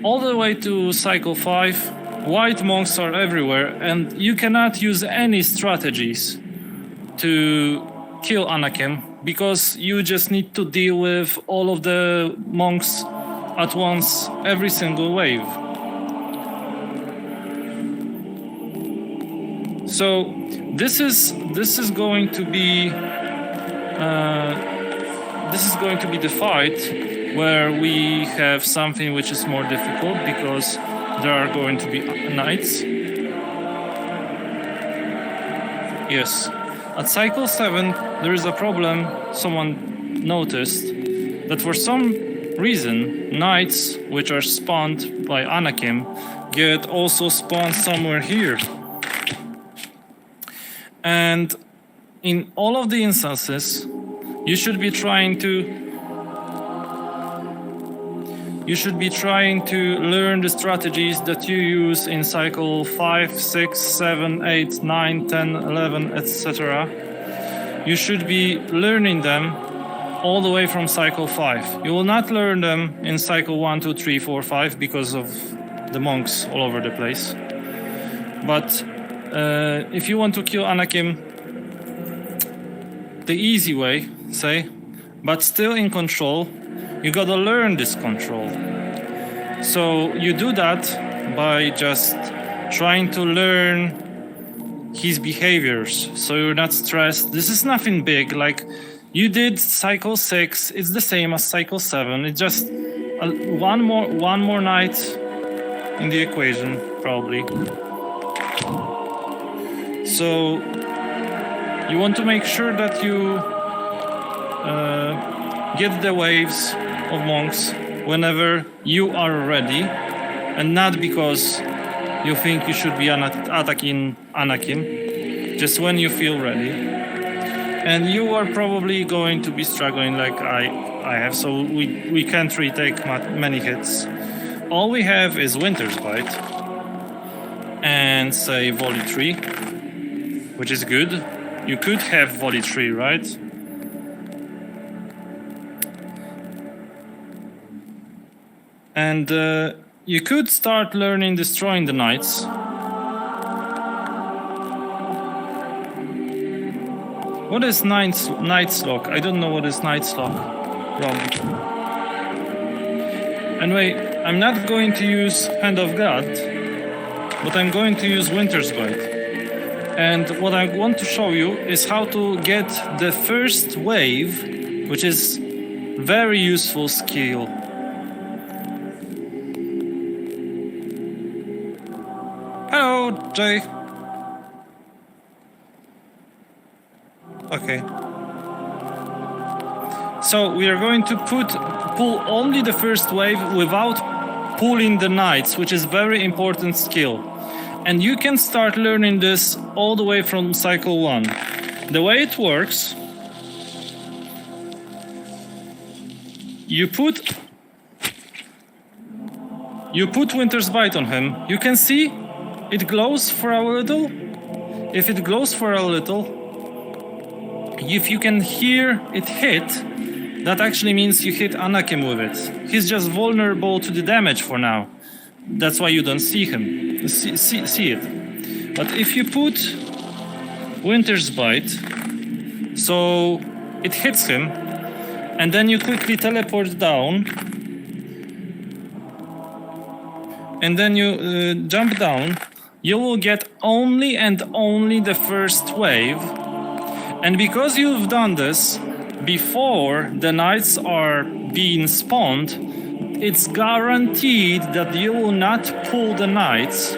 all the way to cycle 5, white monks are everywhere, and you cannot use any strategies to kill Anakim, because you just need to deal with all of the monks at once, every single wave. So this is going to be the fight where we have something which is more difficult, because there are going to be knights. Yes. At cycle 7, there is a problem. Someone noticed that for some reason, knights which are spawned by Anakim get also spawned somewhere here. And in all of the instances, you should be trying to learn the strategies that you use in cycle 5, 6, 7, 8, 9, 10, 11, etc. You should be learning them all the way from cycle 5. You will not learn them in cycle 1, 2, 3, 4, 5 because of the monks all over the place. But if you want to kill Anakim the easy way, say, but still in control, you gotta learn this control. So you do that by just trying to learn his behaviors, so you're not stressed. This is nothing big, like you did cycle 6, it's the same as cycle 7. It's just one more night in the equation, probably. So you want to make sure that you get the waves of monks whenever you are ready, and not because you think you should be attacking Anakim, just when you feel ready. And you are probably going to be struggling like I have, so we can't really take many hits. All we have is Winter's Bite and say Volley 3, which is good. You could have Volley 3, right? And you could start learning destroying the knights. What is Knight's Lock? I don't know what is Knight's Lock. Wrong. Anyway, I'm not going to use Hand of God, but I'm going to use Winter's Bite. And what I want to show you is how to get the first wave, which is very useful skill. Hello, Jay. Okay. So we are going to pull only the first wave without pulling the knights, which is very important skill. And you can start learning this all the way from cycle 1. The way it works, you put Winter's Bite on him. You can see it glows for a little. If it glows for a little, if you can hear it hit, that actually means you hit Anakim with it. He's just vulnerable to the damage for now. That's why you don't see him. See it. But if you put Winter's Bite, so it hits him, and then you quickly teleport down, and then you jump down, you will get only and only the first wave. And because you've done this before the knights are being spawned, it's guaranteed that you will not pull the knights,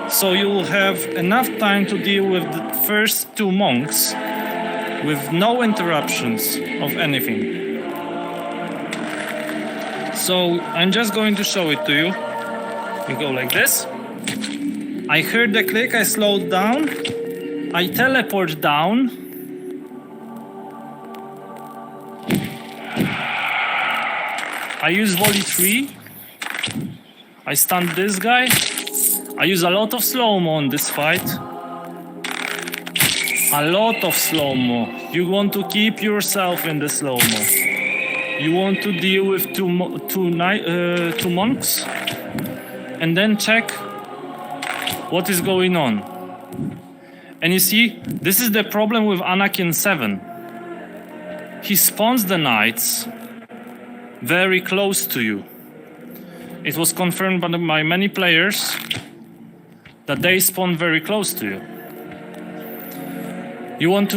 so you will have enough time to deal with the first 2 monks with no interruptions of anything. So I'm just going to show it to you. You go like this. I heard the click, I slowed down. I teleport down. I use volley 3. I stun this guy. I use a lot of slow-mo on this fight. A lot of slow-mo. You want to keep yourself in the slow-mo. You want to deal with two monks and then check what is going on. And you see, this is the problem with Anakin 7. He spawns the knights very close to you. It was confirmed by many players that they spawn very close to you. You want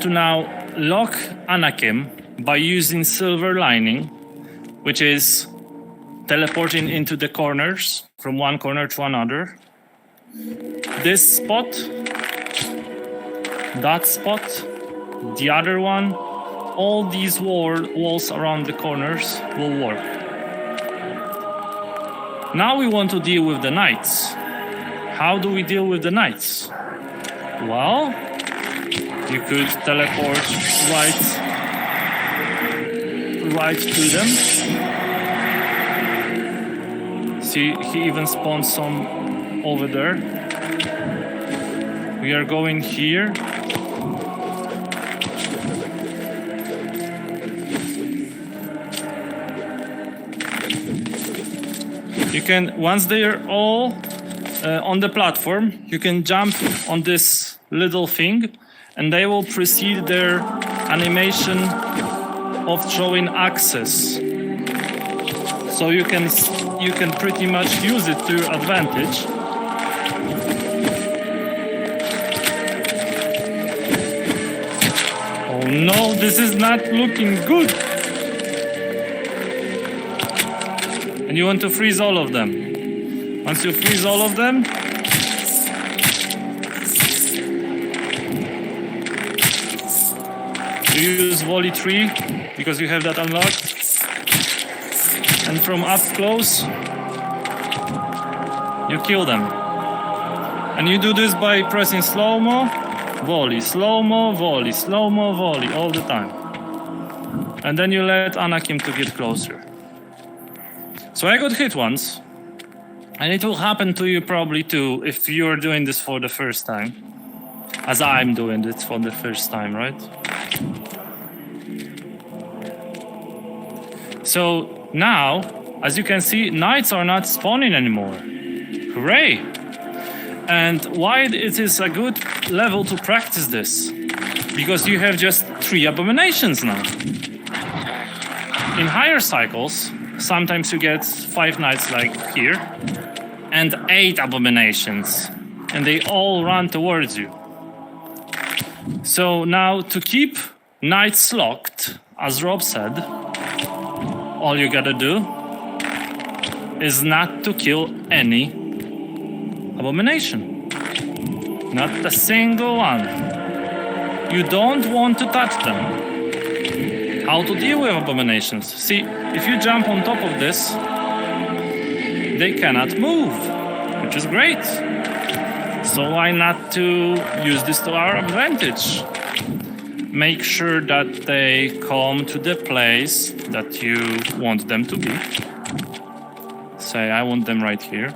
to now lock Anakin by using silver lining, which is teleporting into the corners from one corner to another. This spot, that spot, the other one, all these walls around the corners will work. Now we want to deal with the knights. How do we deal with the knights? Well, you could teleport right to them. See, he even spawned some over there. We are going here. You can, once they are all on the platform, you can jump on this little thing and they will precede their animation of showing access. So you can pretty much use it to your advantage. Oh no, this is not looking good. And you want to freeze all of them. Once you freeze all of them, you use volley 3 because you have that unlocked. And from up close, you kill them. And you do this by pressing slow-mo, volley, slow-mo, volley, slow-mo, volley, all the time. And then you let Anakin to get closer. So I got hit once, and it will happen to you probably too if you're doing this for the first time, as I'm doing this for the first time, right? So now, as you can see, knights are not spawning anymore. Hooray! And why it is a good level to practice this? Because you have just 3 abominations now. In higher cycles, sometimes you get 5 knights like here, and 8 abominations, and they all run towards you. So now to keep knights locked, as Rob said, all you gotta do is not to kill any abomination. Not a single one. You don't want to touch them. How to deal with abominations? See, if you jump on top of this, they cannot move, which is great. So why not to use this to our advantage? Make sure that they come to the place that you want them to be. Say, I want them right here.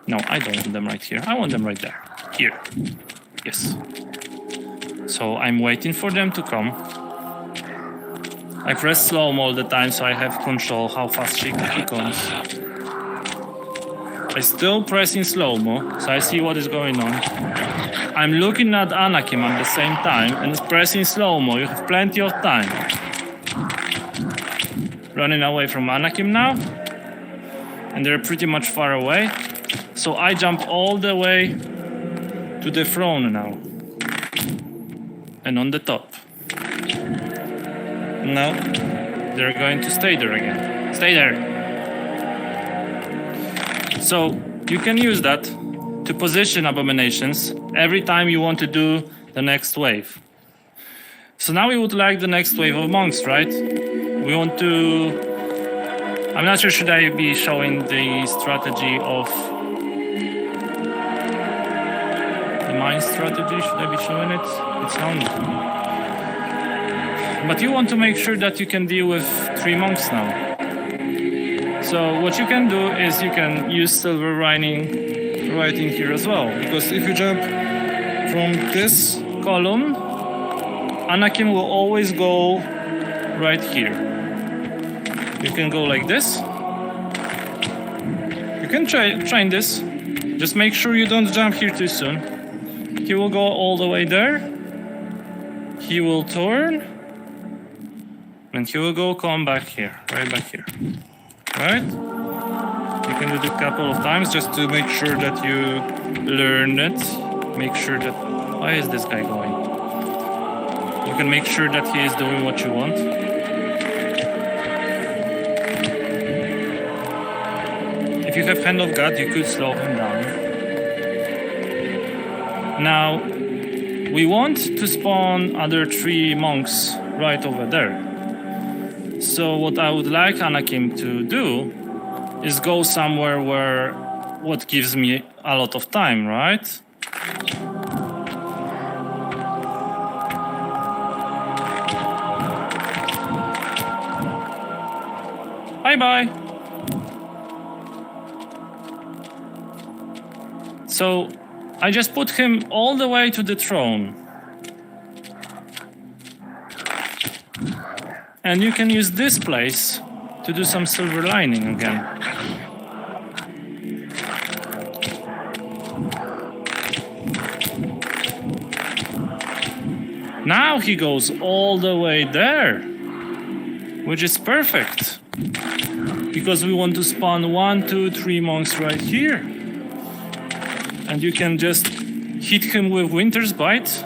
No, I don't want them right here. I want them right there. Here. Yes. So I'm waiting for them to come. I press slow-mo all the time so I have control how fast he comes. I'm still pressing slow-mo so I see what is going on. I'm looking at Anakin at the same time and pressing slow-mo. You have plenty of time. Running away from Anakin now. And they're pretty much far away. So I jump all the way to the throne now. And on the top. Now they're going to stay there again. Stay there. So you can use that to position abominations every time you want to do the next wave. So now we would like the next wave of monks, right? We want to I'm not sure, should I be showing the strategy of the mine strategy? Should I be showing it? It's on. But you want to make sure that you can deal with 3 monks now. So what you can do is you can use silver lining right in here as well. Because if you jump from this column, Anakin will always go right here. You can go like this. You can try this. Just make sure you don't jump here too soon. He will go all the way there. He will turn. And he will come back here, right back here. Right? You can do it a couple of times just to make sure that you learn it. Make sure that... Why is this guy going? You can make sure that he is doing what you want. If you have Hand of God, you could slow him down. Now, we want to spawn other 3 monks right over there. So what I would like Anakin to do is go somewhere where what gives me a lot of time, right? Bye-bye. So I just put him all the way to the throne. And you can use this place to do some silver lining again. Now he goes all the way there, which is perfect. Because we want to spawn 1, 2, 3 monks right here. And you can just hit him with Winter's Bite.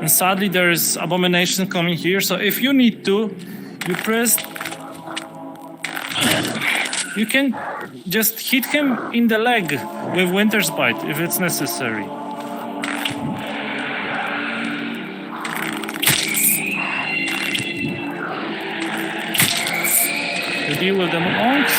And sadly there is Abomination coming here, so if you need to, you press... You can just hit him in the leg with Winter's Bite if it's necessary. To deal with the monks.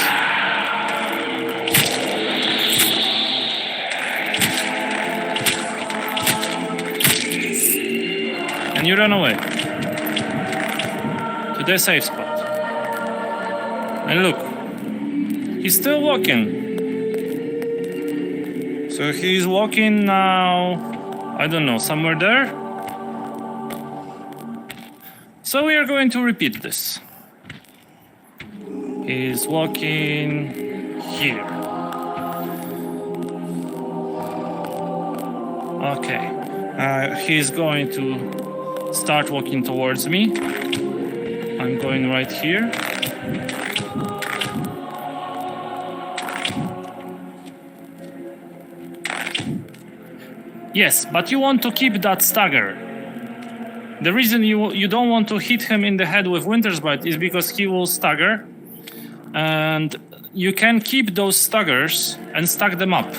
And you run away to the safe spot. And look, he's still walking. So he's walking now, I don't know, somewhere there. So we are going to repeat this. He's walking here. Okay. He's going to start walking towards me. I'm going right here. Yes, but you want to keep that stagger. The reason you don't want to hit him in the head with Winter's Bite is because he will stagger. And you can keep those staggers and stack them up.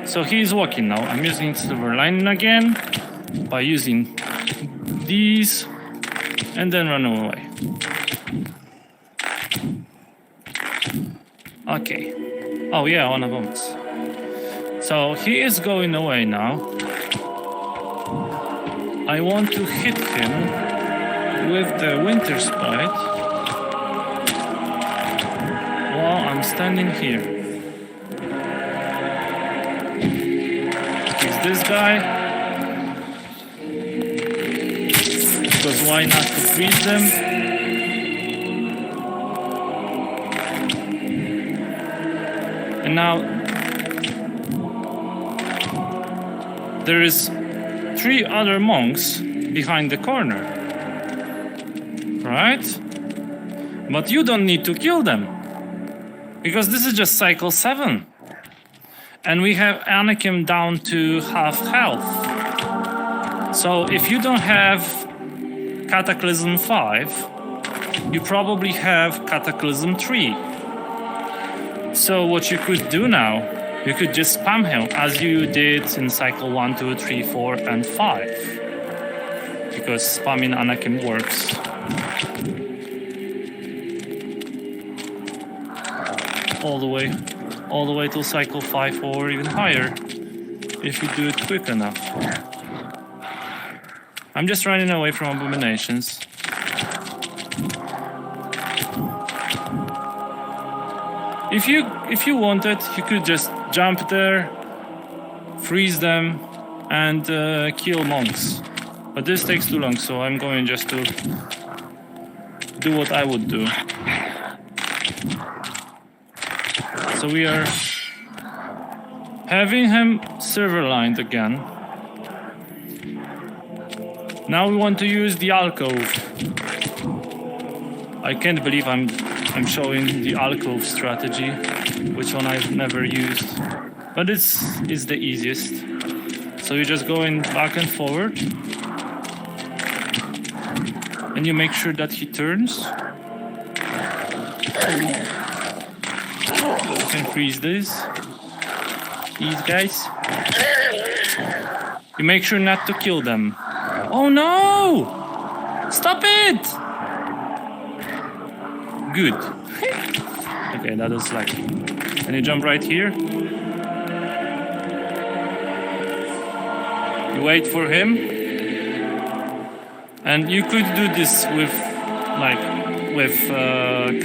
So he is walking now. I'm using silver lining again by using these and then run away. Okay. Oh yeah, one of them. So he is going away now. I want to hit him with the Winter's Bite while I'm standing here. This guy, because why not to freeze them? And now there is 3 other monks behind the corner, right? But you don't need to kill them because this is just Cycle 7. And we have Anakin down to half health. So if you don't have Cataclysm 5, you probably have Cataclysm 3. So what you could do now, you could just spam him as you did in Cycle 1, 2, 3, 4, and 5. Because spamming Anakin works. all the way to cycle 5 or even higher, if you do it quick enough. I'm just running away from abominations. If you wanted, you could just jump there, freeze them, and kill monks. But this takes too long, so I'm going just to do what I would do. So we are having him server lined again. Now we want to use the alcove. I can't believe I'm showing the alcove strategy, which one I've never used, but it's the easiest. So you're just going back and forward, and you make sure that he turns. You can freeze these guys. You make sure not to kill them. Oh no! Stop it! Good. Okay, that is lucky. Can you jump right here? You wait for him. And you could do this with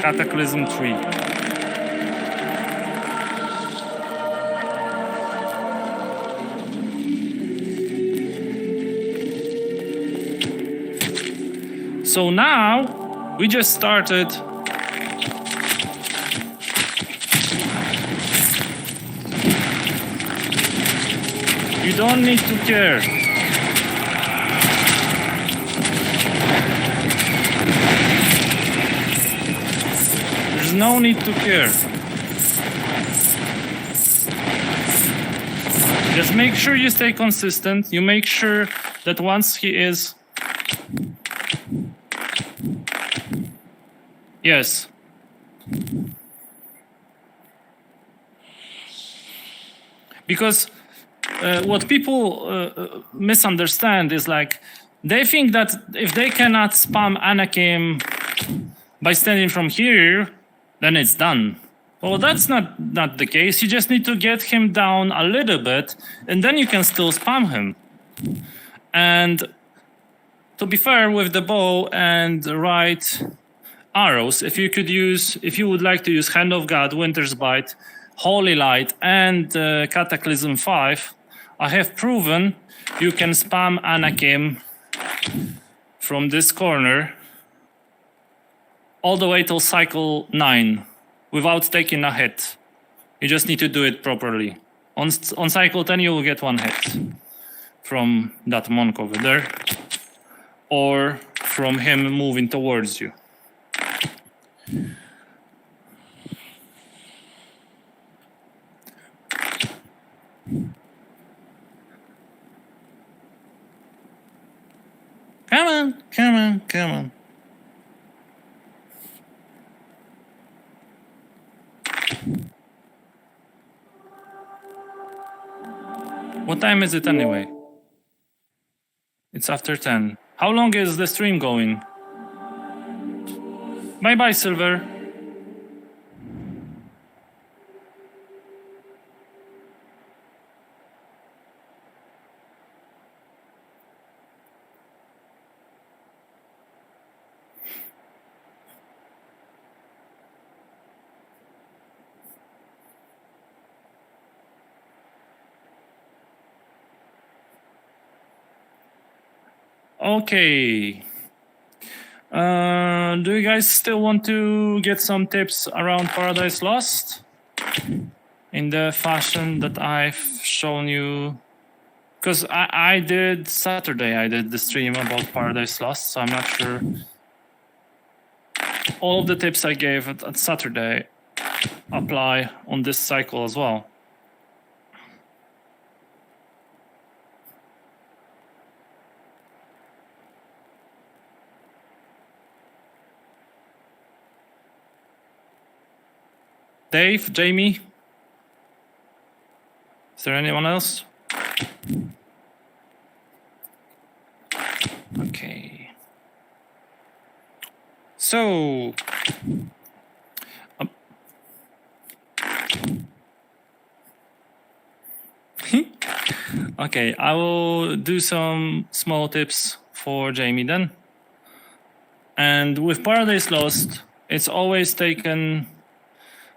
Cataclysm 3. So now we just started. You don't need to care. There's no need to care. Just make sure you stay consistent. You make sure that once he is... Yes. Because what people misunderstand is like, they think that if they cannot spam Anakim by standing from here, then it's done. Well, that's not the case. You just need to get him down a little bit, and then you can still spam him. And to be fair, with the bow and the right arrows, if you would like to use Hand of God, Winter's Bite, Holy Light, and Cataclysm 5, I have proven you can spam Anakim from this corner all the way till cycle 9 without taking a hit. You just need to do it properly. On cycle 10 you will get 1 hit from that monk over there, or from him moving towards you. Come on, come on, come on. What time is it anyway? It's after 10. How long is the stream going? Bye-bye, Silver. Okay. Do you guys still want to get some tips around Paradise Lost? In the fashion that I've shown you? Because I did Saturday, I did the stream about Paradise Lost, so I'm not sure. All of the tips I gave at Saturday apply on this cycle as well. Dave, Jamie? Is there anyone else? Okay. So, Okay, I will do some small tips for Jamie then. And with Paradise Lost, it's always taken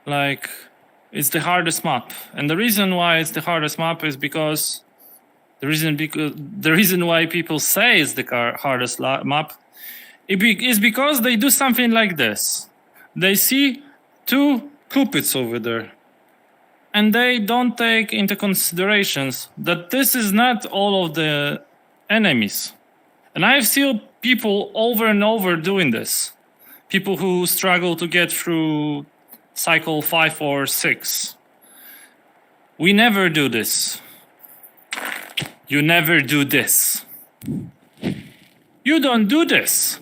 like it's the hardest map. And the reason why it's the hardest map is because the reason why people say it's the hardest map is because they do something like this. They see two Cupids over there. And they don't take into considerations that this is not all of the enemies. And I've seen people over and over doing this. People who struggle to get through Cycle 5 or 6. We never do this. You never do this. You don't do this.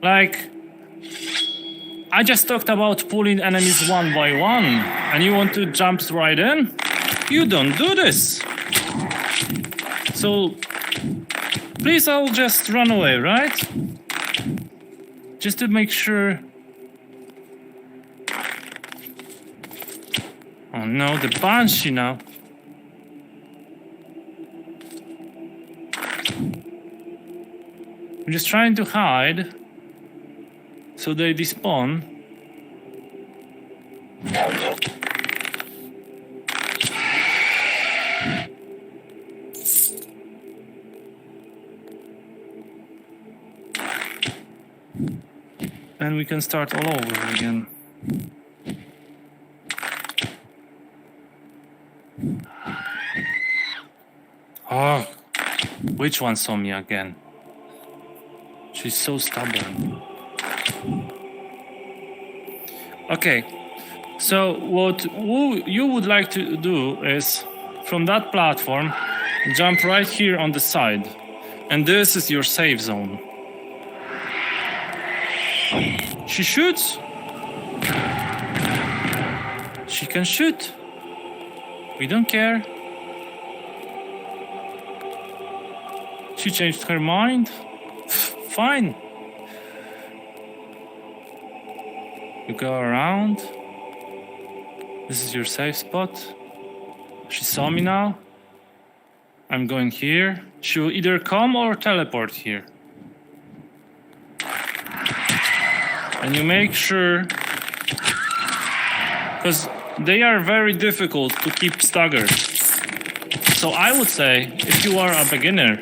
Like, I just talked about pulling enemies one by one, and you want to jump right in? You don't do this. So, please, I'll just run away, right? Just to make sure. Oh no, the Banshee now. I'm just trying to hide. So they despawn. And we can start all over again. Oh, which one saw me again? She's so stubborn. Okay, so what you would like to do is, from that platform, jump right here on the side. And this is your safe zone. She shoots. She can shoot. We don't care. She changed her mind. Fine. You go around. This is your safe spot. She saw me now. I'm going here. She will either come or teleport here. And you make sure, because they are very difficult to keep staggered. So I would say, if you are a beginner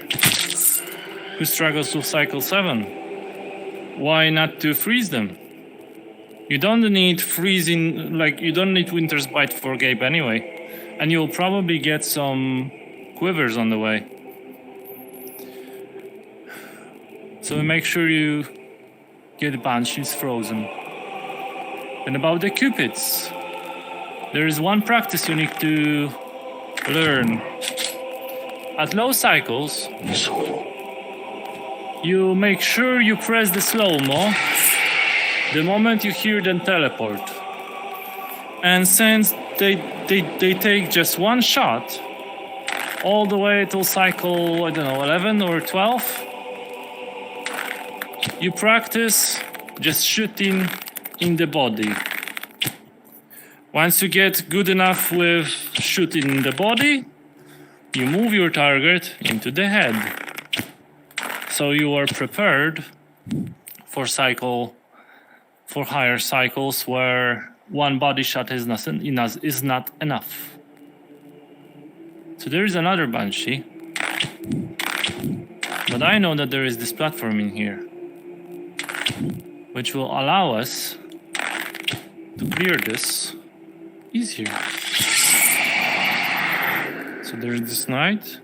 who struggles with Cycle 7, why not to freeze them? You don't need freezing, like you don't need Winter's Bite for Gabe anyway. And you'll probably get some quivers on the way. So make sure you get Banshees frozen. And about the Cupids, there is one practice you need to learn. At low cycles, you make sure you press the slow-mo the moment you hear them teleport. And since they take just one shot, all the way till cycle, I don't know, 11 or 12, you practice just shooting in the body. Once you get good enough with shooting in the body, you move your target into the head. So you are prepared for higher cycles where one body shot is not enough. So there is another Banshee. But I know that there is this platform in here, which will allow us to clear this easier. So there's this knight.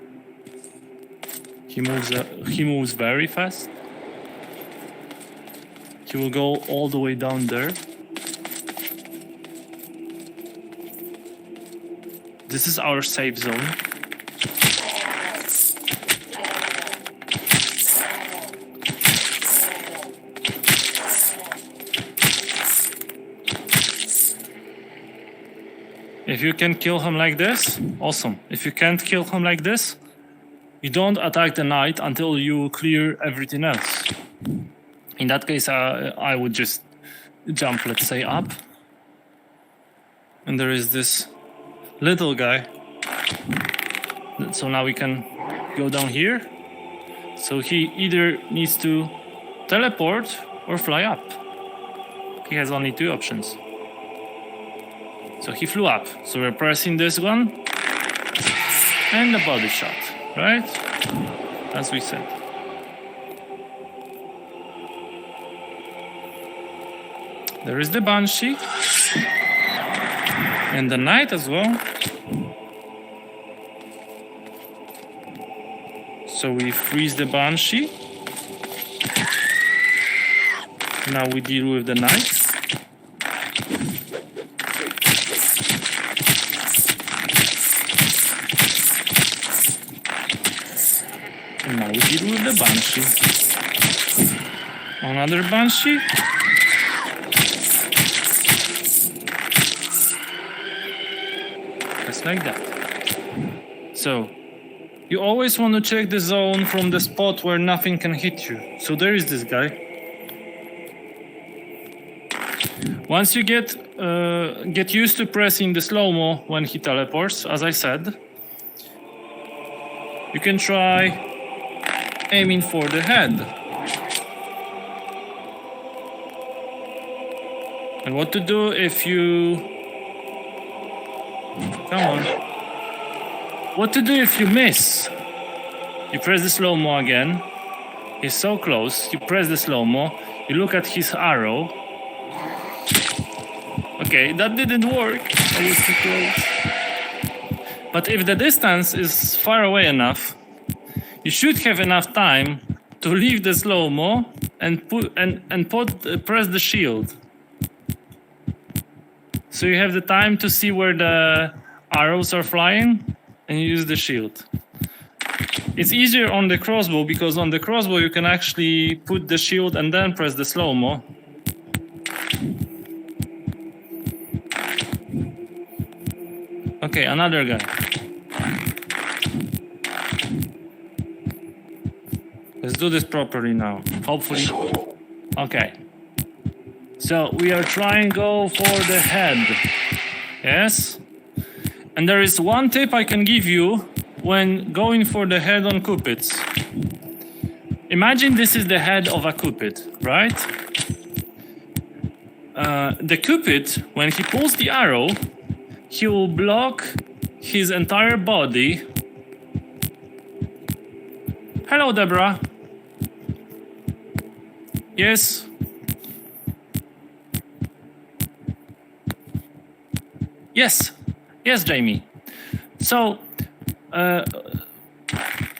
He moves very fast. He will go all the way down there. This is our safe zone. If you can kill him like this, awesome. If you can't kill him like this, you don't attack the knight until you clear everything else. In that case, I would just jump, let's say, up. And there is this little guy So now we can go down here. So he either needs to teleport or fly up. He has only 2 options. So he flew up. So we're pressing this one and the body shot, right? As we said. There is the Banshee and the Knight as well. So we freeze the Banshee. Now we deal with the Knight. And now we deal with the Banshee. Another Banshee. Just like that. So you always want to check the zone from the spot where nothing can hit you. So there is this guy. Once you get used to pressing the slow-mo when he teleports, as I said, you can try aiming for the head. And what to do if you... Come on. What to do if you miss? You press the slow-mo again. He's so close. You press the slow-mo. You look at his arrow. Okay, that didn't work. I was too close. But if the distance is far away enough, you should have enough time to leave the slow-mo and press the shield. So you have the time to see where the arrows are flying and you use the shield. It's easier on the crossbow because on the crossbow you can actually put the shield and then press the slow-mo. Okay, another guy. Let's do this properly now. Hopefully. Okay. So we are trying to go for the head. Yes? And there is one tip I can give you when going for the head on Cupids. Imagine this is the head of a Cupid, right? The Cupid, when he pulls the arrow, he will block his entire body. Hello, Deborah. Yes. Yes. Yes, Jamie. So,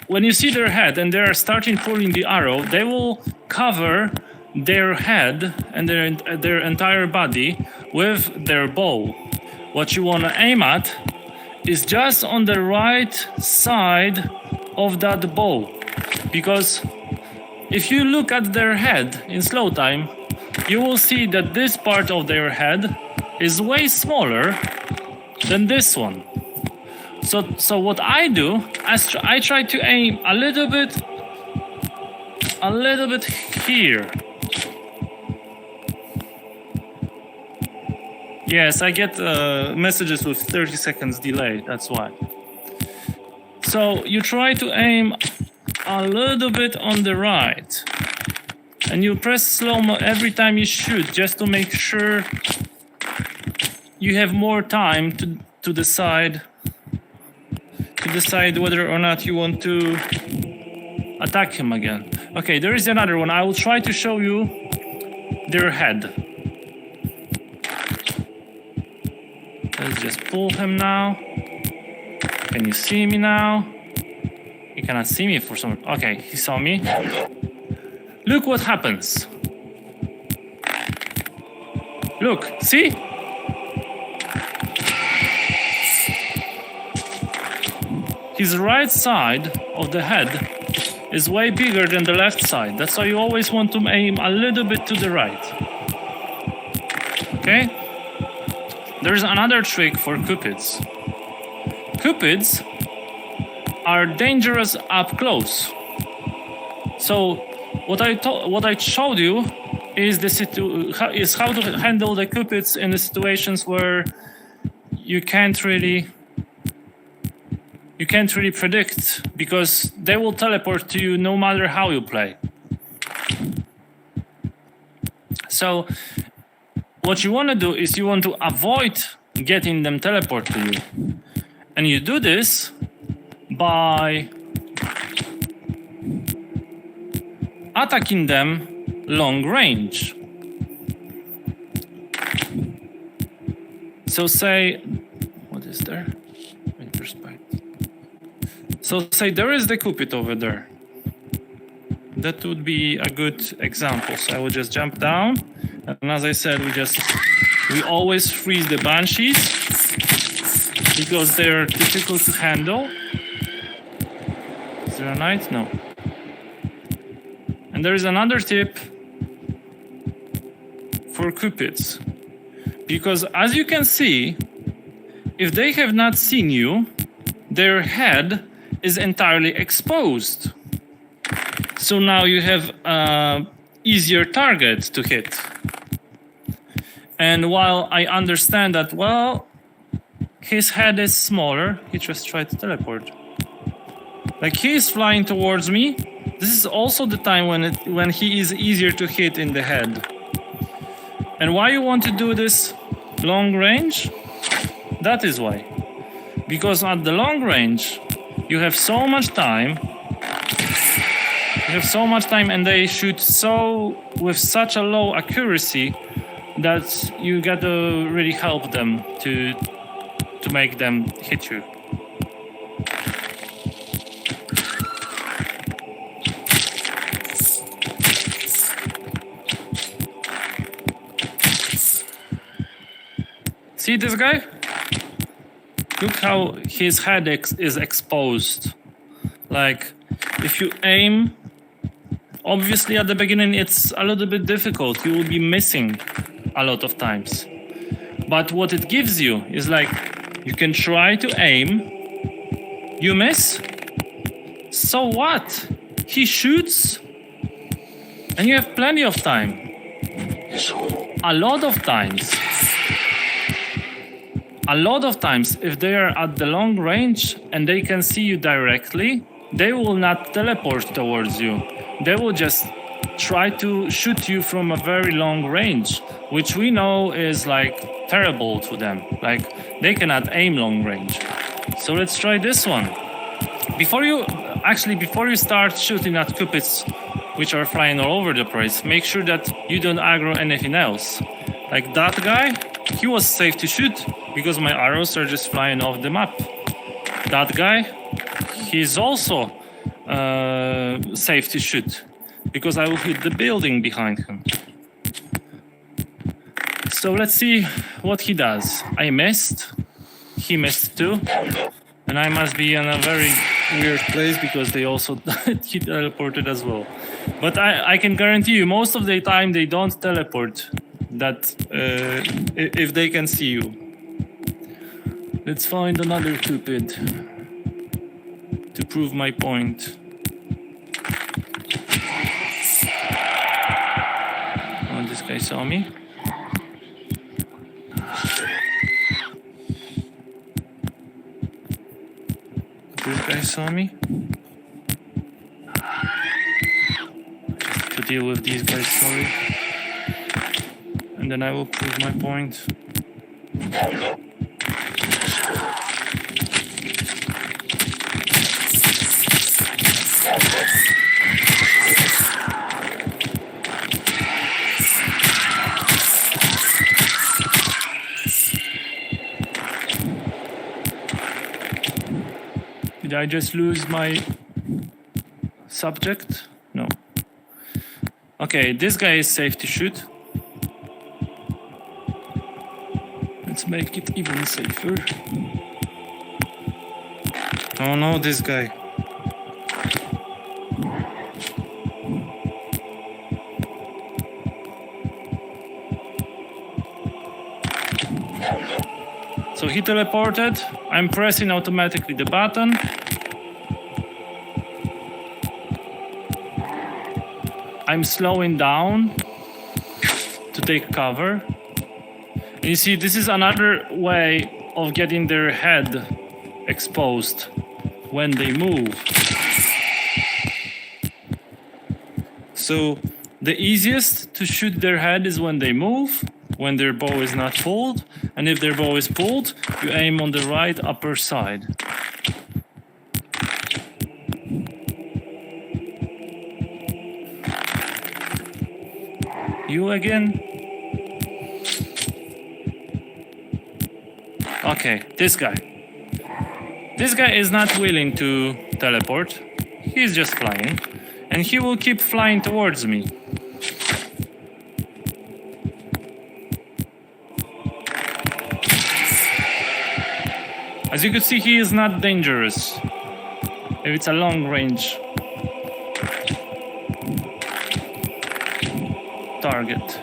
when you see their head and they are starting pulling the arrow, they will cover their head and their entire body with their bow. What you want to aim at is just on the right side of that bow. Because if you look at their head in slow time, you will see that this part of their head is way smaller than this one. So what I do, I try to aim a little bit here. Yes, I get messages with 30 seconds delay, that's why. So you try to aim a little bit on the right. And you press slow-mo every time you shoot, just to make sure you have more time to decide whether or not you want to attack him again. Okay, there is another one. I will try to show you their head. Let's just pull him now. Can you see me now? He cannot see me for some... Okay, he saw me. Look what happens. Look, see? His right side of the head is way bigger than the left side. That's why you always want to aim a little bit to the right. Okay? There's another trick for Cupids. Cupids are dangerous up close. So what I showed you is how to handle the Cupids in the situations where you can't really you can't really predict because they will teleport to you no matter how you play. So what you want to do is you want to avoid getting them teleport to you. And you do this by attacking them long range. So say, what is there? So say there is the Cupid over there. That would be a good example. So I would just jump down, and as I said, we always freeze the Banshees because they're difficult to handle. Is there a knight? No. And there is another tip for Cupids, because as you can see, if they have not seen you, their head is entirely exposed. So now you have an easier target to hit. And while I understand that, well, his head is smaller, he just tried to teleport. Like, he is flying towards me. This is also the time when he is easier to hit in the head. And why you want to do this long range? That is why. Because at the long range, you have so much time. And they shoot with such a low accuracy that you gotta really help them to make them hit you. See this guy? Look how his head is exposed. Like, if you aim, obviously at the beginning it's a little bit difficult. You will be missing a lot of times. But what it gives you is like, you can try to aim, you miss, so what? He shoots, and you have plenty of time. A lot of times, if they are at the long range and they can see you directly, they will not teleport towards you. They will just try to shoot you from a very long range, which we know is like terrible to them. Like, they cannot aim long range. So let's try this one. Before you start shooting at Cupids, which are flying all over the place, make sure that you don't aggro anything else. Like that guy, he was safe to shoot because my arrows are just flying off the map. That guy, he's also safe to shoot because I will hit the building behind him. So let's see what he does. I missed, he missed too, and I must be in a very weird place because they also he teleported as well. But I can guarantee you, most of the time they don't teleport. That if they can see you. Let's find another Cupid to prove my point. Oh, this guy saw me. This guy saw me. Just to deal with these guys, sorry. And then I will prove my point. Did I just lose my subject? No. Okay, this guy is safe to shoot. Let's make it even safer. Oh no, this guy. So he teleported. I'm pressing automatically the button. I'm slowing down to take cover. And you see, this is another way of getting their head exposed. when they move. So the easiest to shoot their head is when they move, when their bow is not pulled, and if their bow is pulled, you aim on the right upper side. You again? Okay, this guy. This guy is not willing to teleport. He's just flying. And he will keep flying towards me. As you can see, he is not dangerous. If it's a long range target.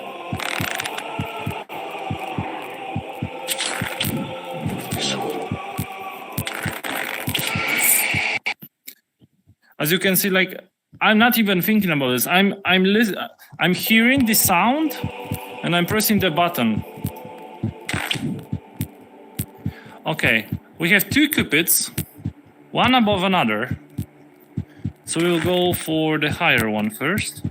As you can see, like, I'm not even thinking about this. I'm hearing the sound and I'm pressing the button. Okay, we have two cupids, one above another. So we'll go for the higher one first.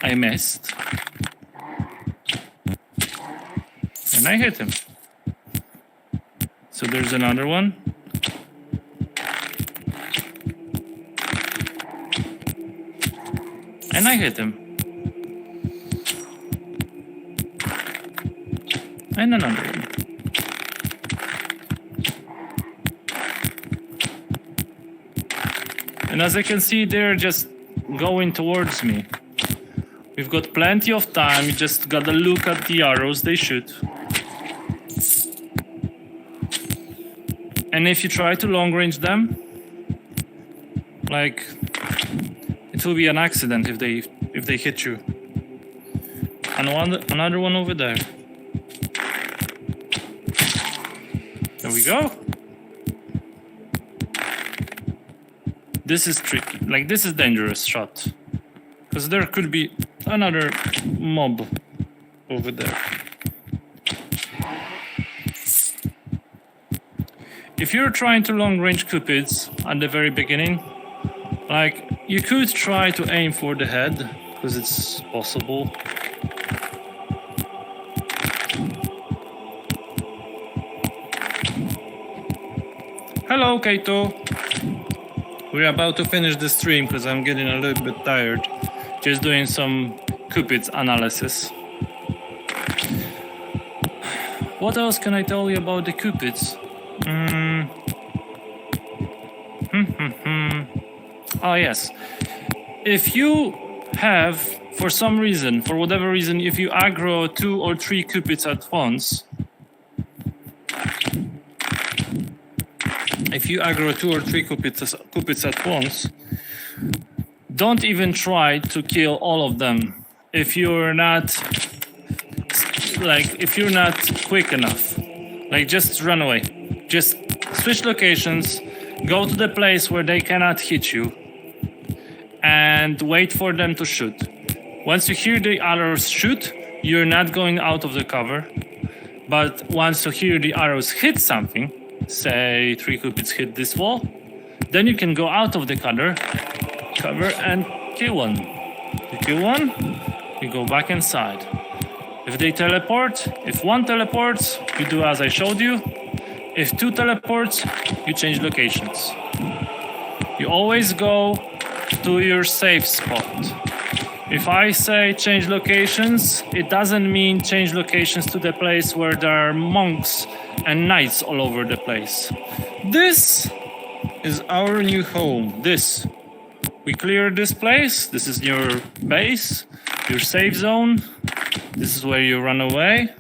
I missed. And I hit him. So there's another one. And I hit him. And another one. And as I can see, they're just going towards me. We've got plenty of time, you just gotta look at the arrows they shoot. And if you try to long range them, like, it will be an accident if they hit you. And another one over there. There we go. This is tricky. Like, this is dangerous shot. Because there could be another mob over there. If you're trying to long range cupids at the very beginning, like, you could try to aim for the head, because it's possible. Hello, Kaito. We're about to finish the stream because I'm getting a little bit tired. Just doing some cupids analysis. What else can I tell you about the cupids? Oh yes. If you have, for some reason, for whatever reason, if you aggro 2 or 3 cupids at once, cupids at once, don't even try to kill all of them if you're not quick enough. Like, just run away. Just switch locations, go to the place where they cannot hit you, and wait for them to shoot. Once you hear the arrows shoot, you're not going out of the cover. But once you hear the arrows hit something, say 3 cupids hit this wall, then you can go out of the cover and kill one. You kill one, you go back inside. If they teleport, if 1 teleports, you do as I showed you. If 2 teleports, you change locations. You always go to your safe spot. If I say change locations, it doesn't mean change locations to the place where there are monks and knights all over the place. This is our new home. We cleared this place. This is your base, your safe zone. This is where you run away.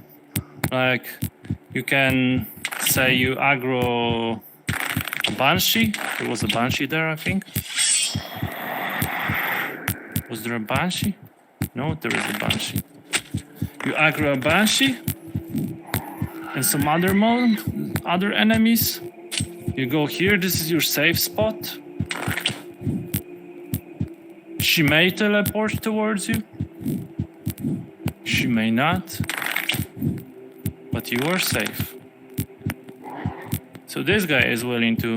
Like, you can say you aggro a banshee. There was a banshee there, I think. Was there a banshee? No, there is a banshee. You aggro a banshee and some other enemies. You go here, this is your safe spot. She may teleport towards you. She may not. But you are safe. So this guy is willing to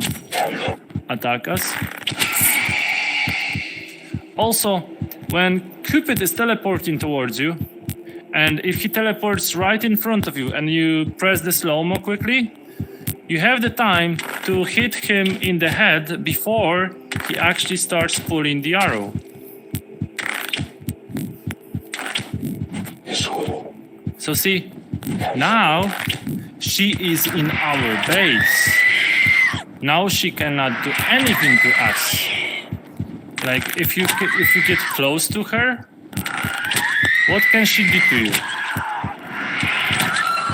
attack us. Also, when Cupid is teleporting towards you, and if he teleports right in front of you and you press the slow-mo quickly, you have the time to hit him in the head before he actually starts pulling the arrow. So see, now she is in our base. Now she cannot do anything to us. Like if you get close to her, what can she do to you?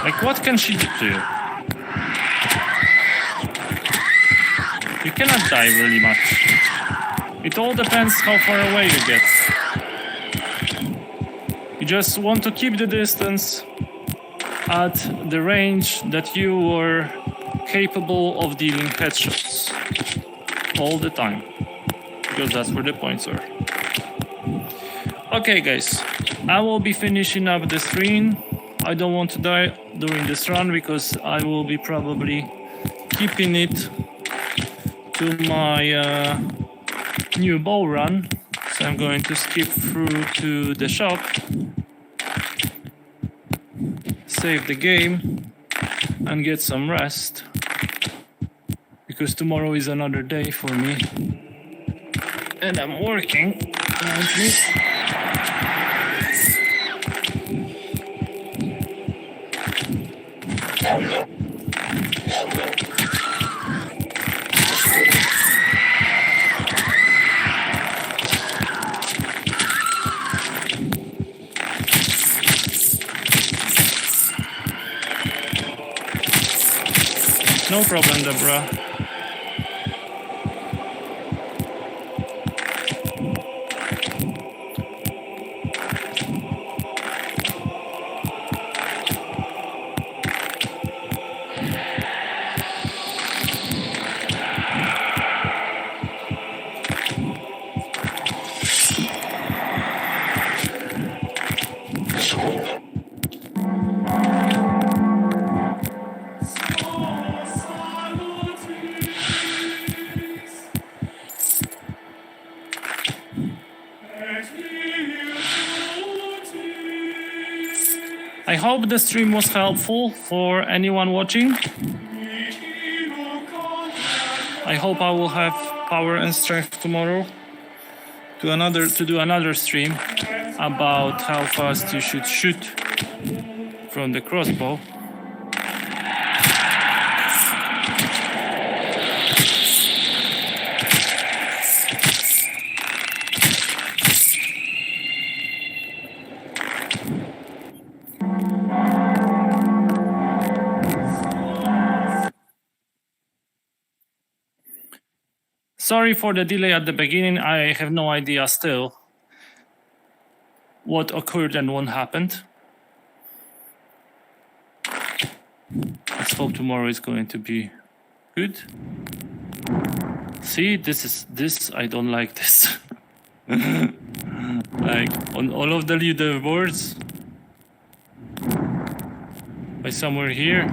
Like what can she do to you? You cannot die really much. It all depends how far away you get. You just want to keep the distance at the range that you were capable of dealing headshots all the time, because that's where the points are. Okay guys, I will be finishing up the stream. I don't want to die during this run because I will be probably keeping it to my new bow run. So I'm going to skip through to the shop, save the game, and get some rest, because tomorrow is another day for me and I'm working currently. No problem, Deborah. I hope the stream was helpful for anyone watching. I hope I will have power and strength tomorrow to do another stream about how fast you should shoot from the crossbow. Sorry for the delay at the beginning. I have no idea still what occurred and what happened. Let's hope tomorrow is going to be good. See, this I don't like this. Like on all of the leaderboards, by somewhere here.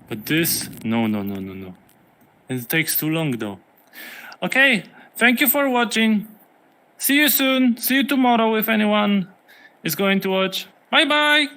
But this, no. It takes too long though. Okay, thank you for watching. See you soon. See you tomorrow if anyone is going to watch. Bye bye.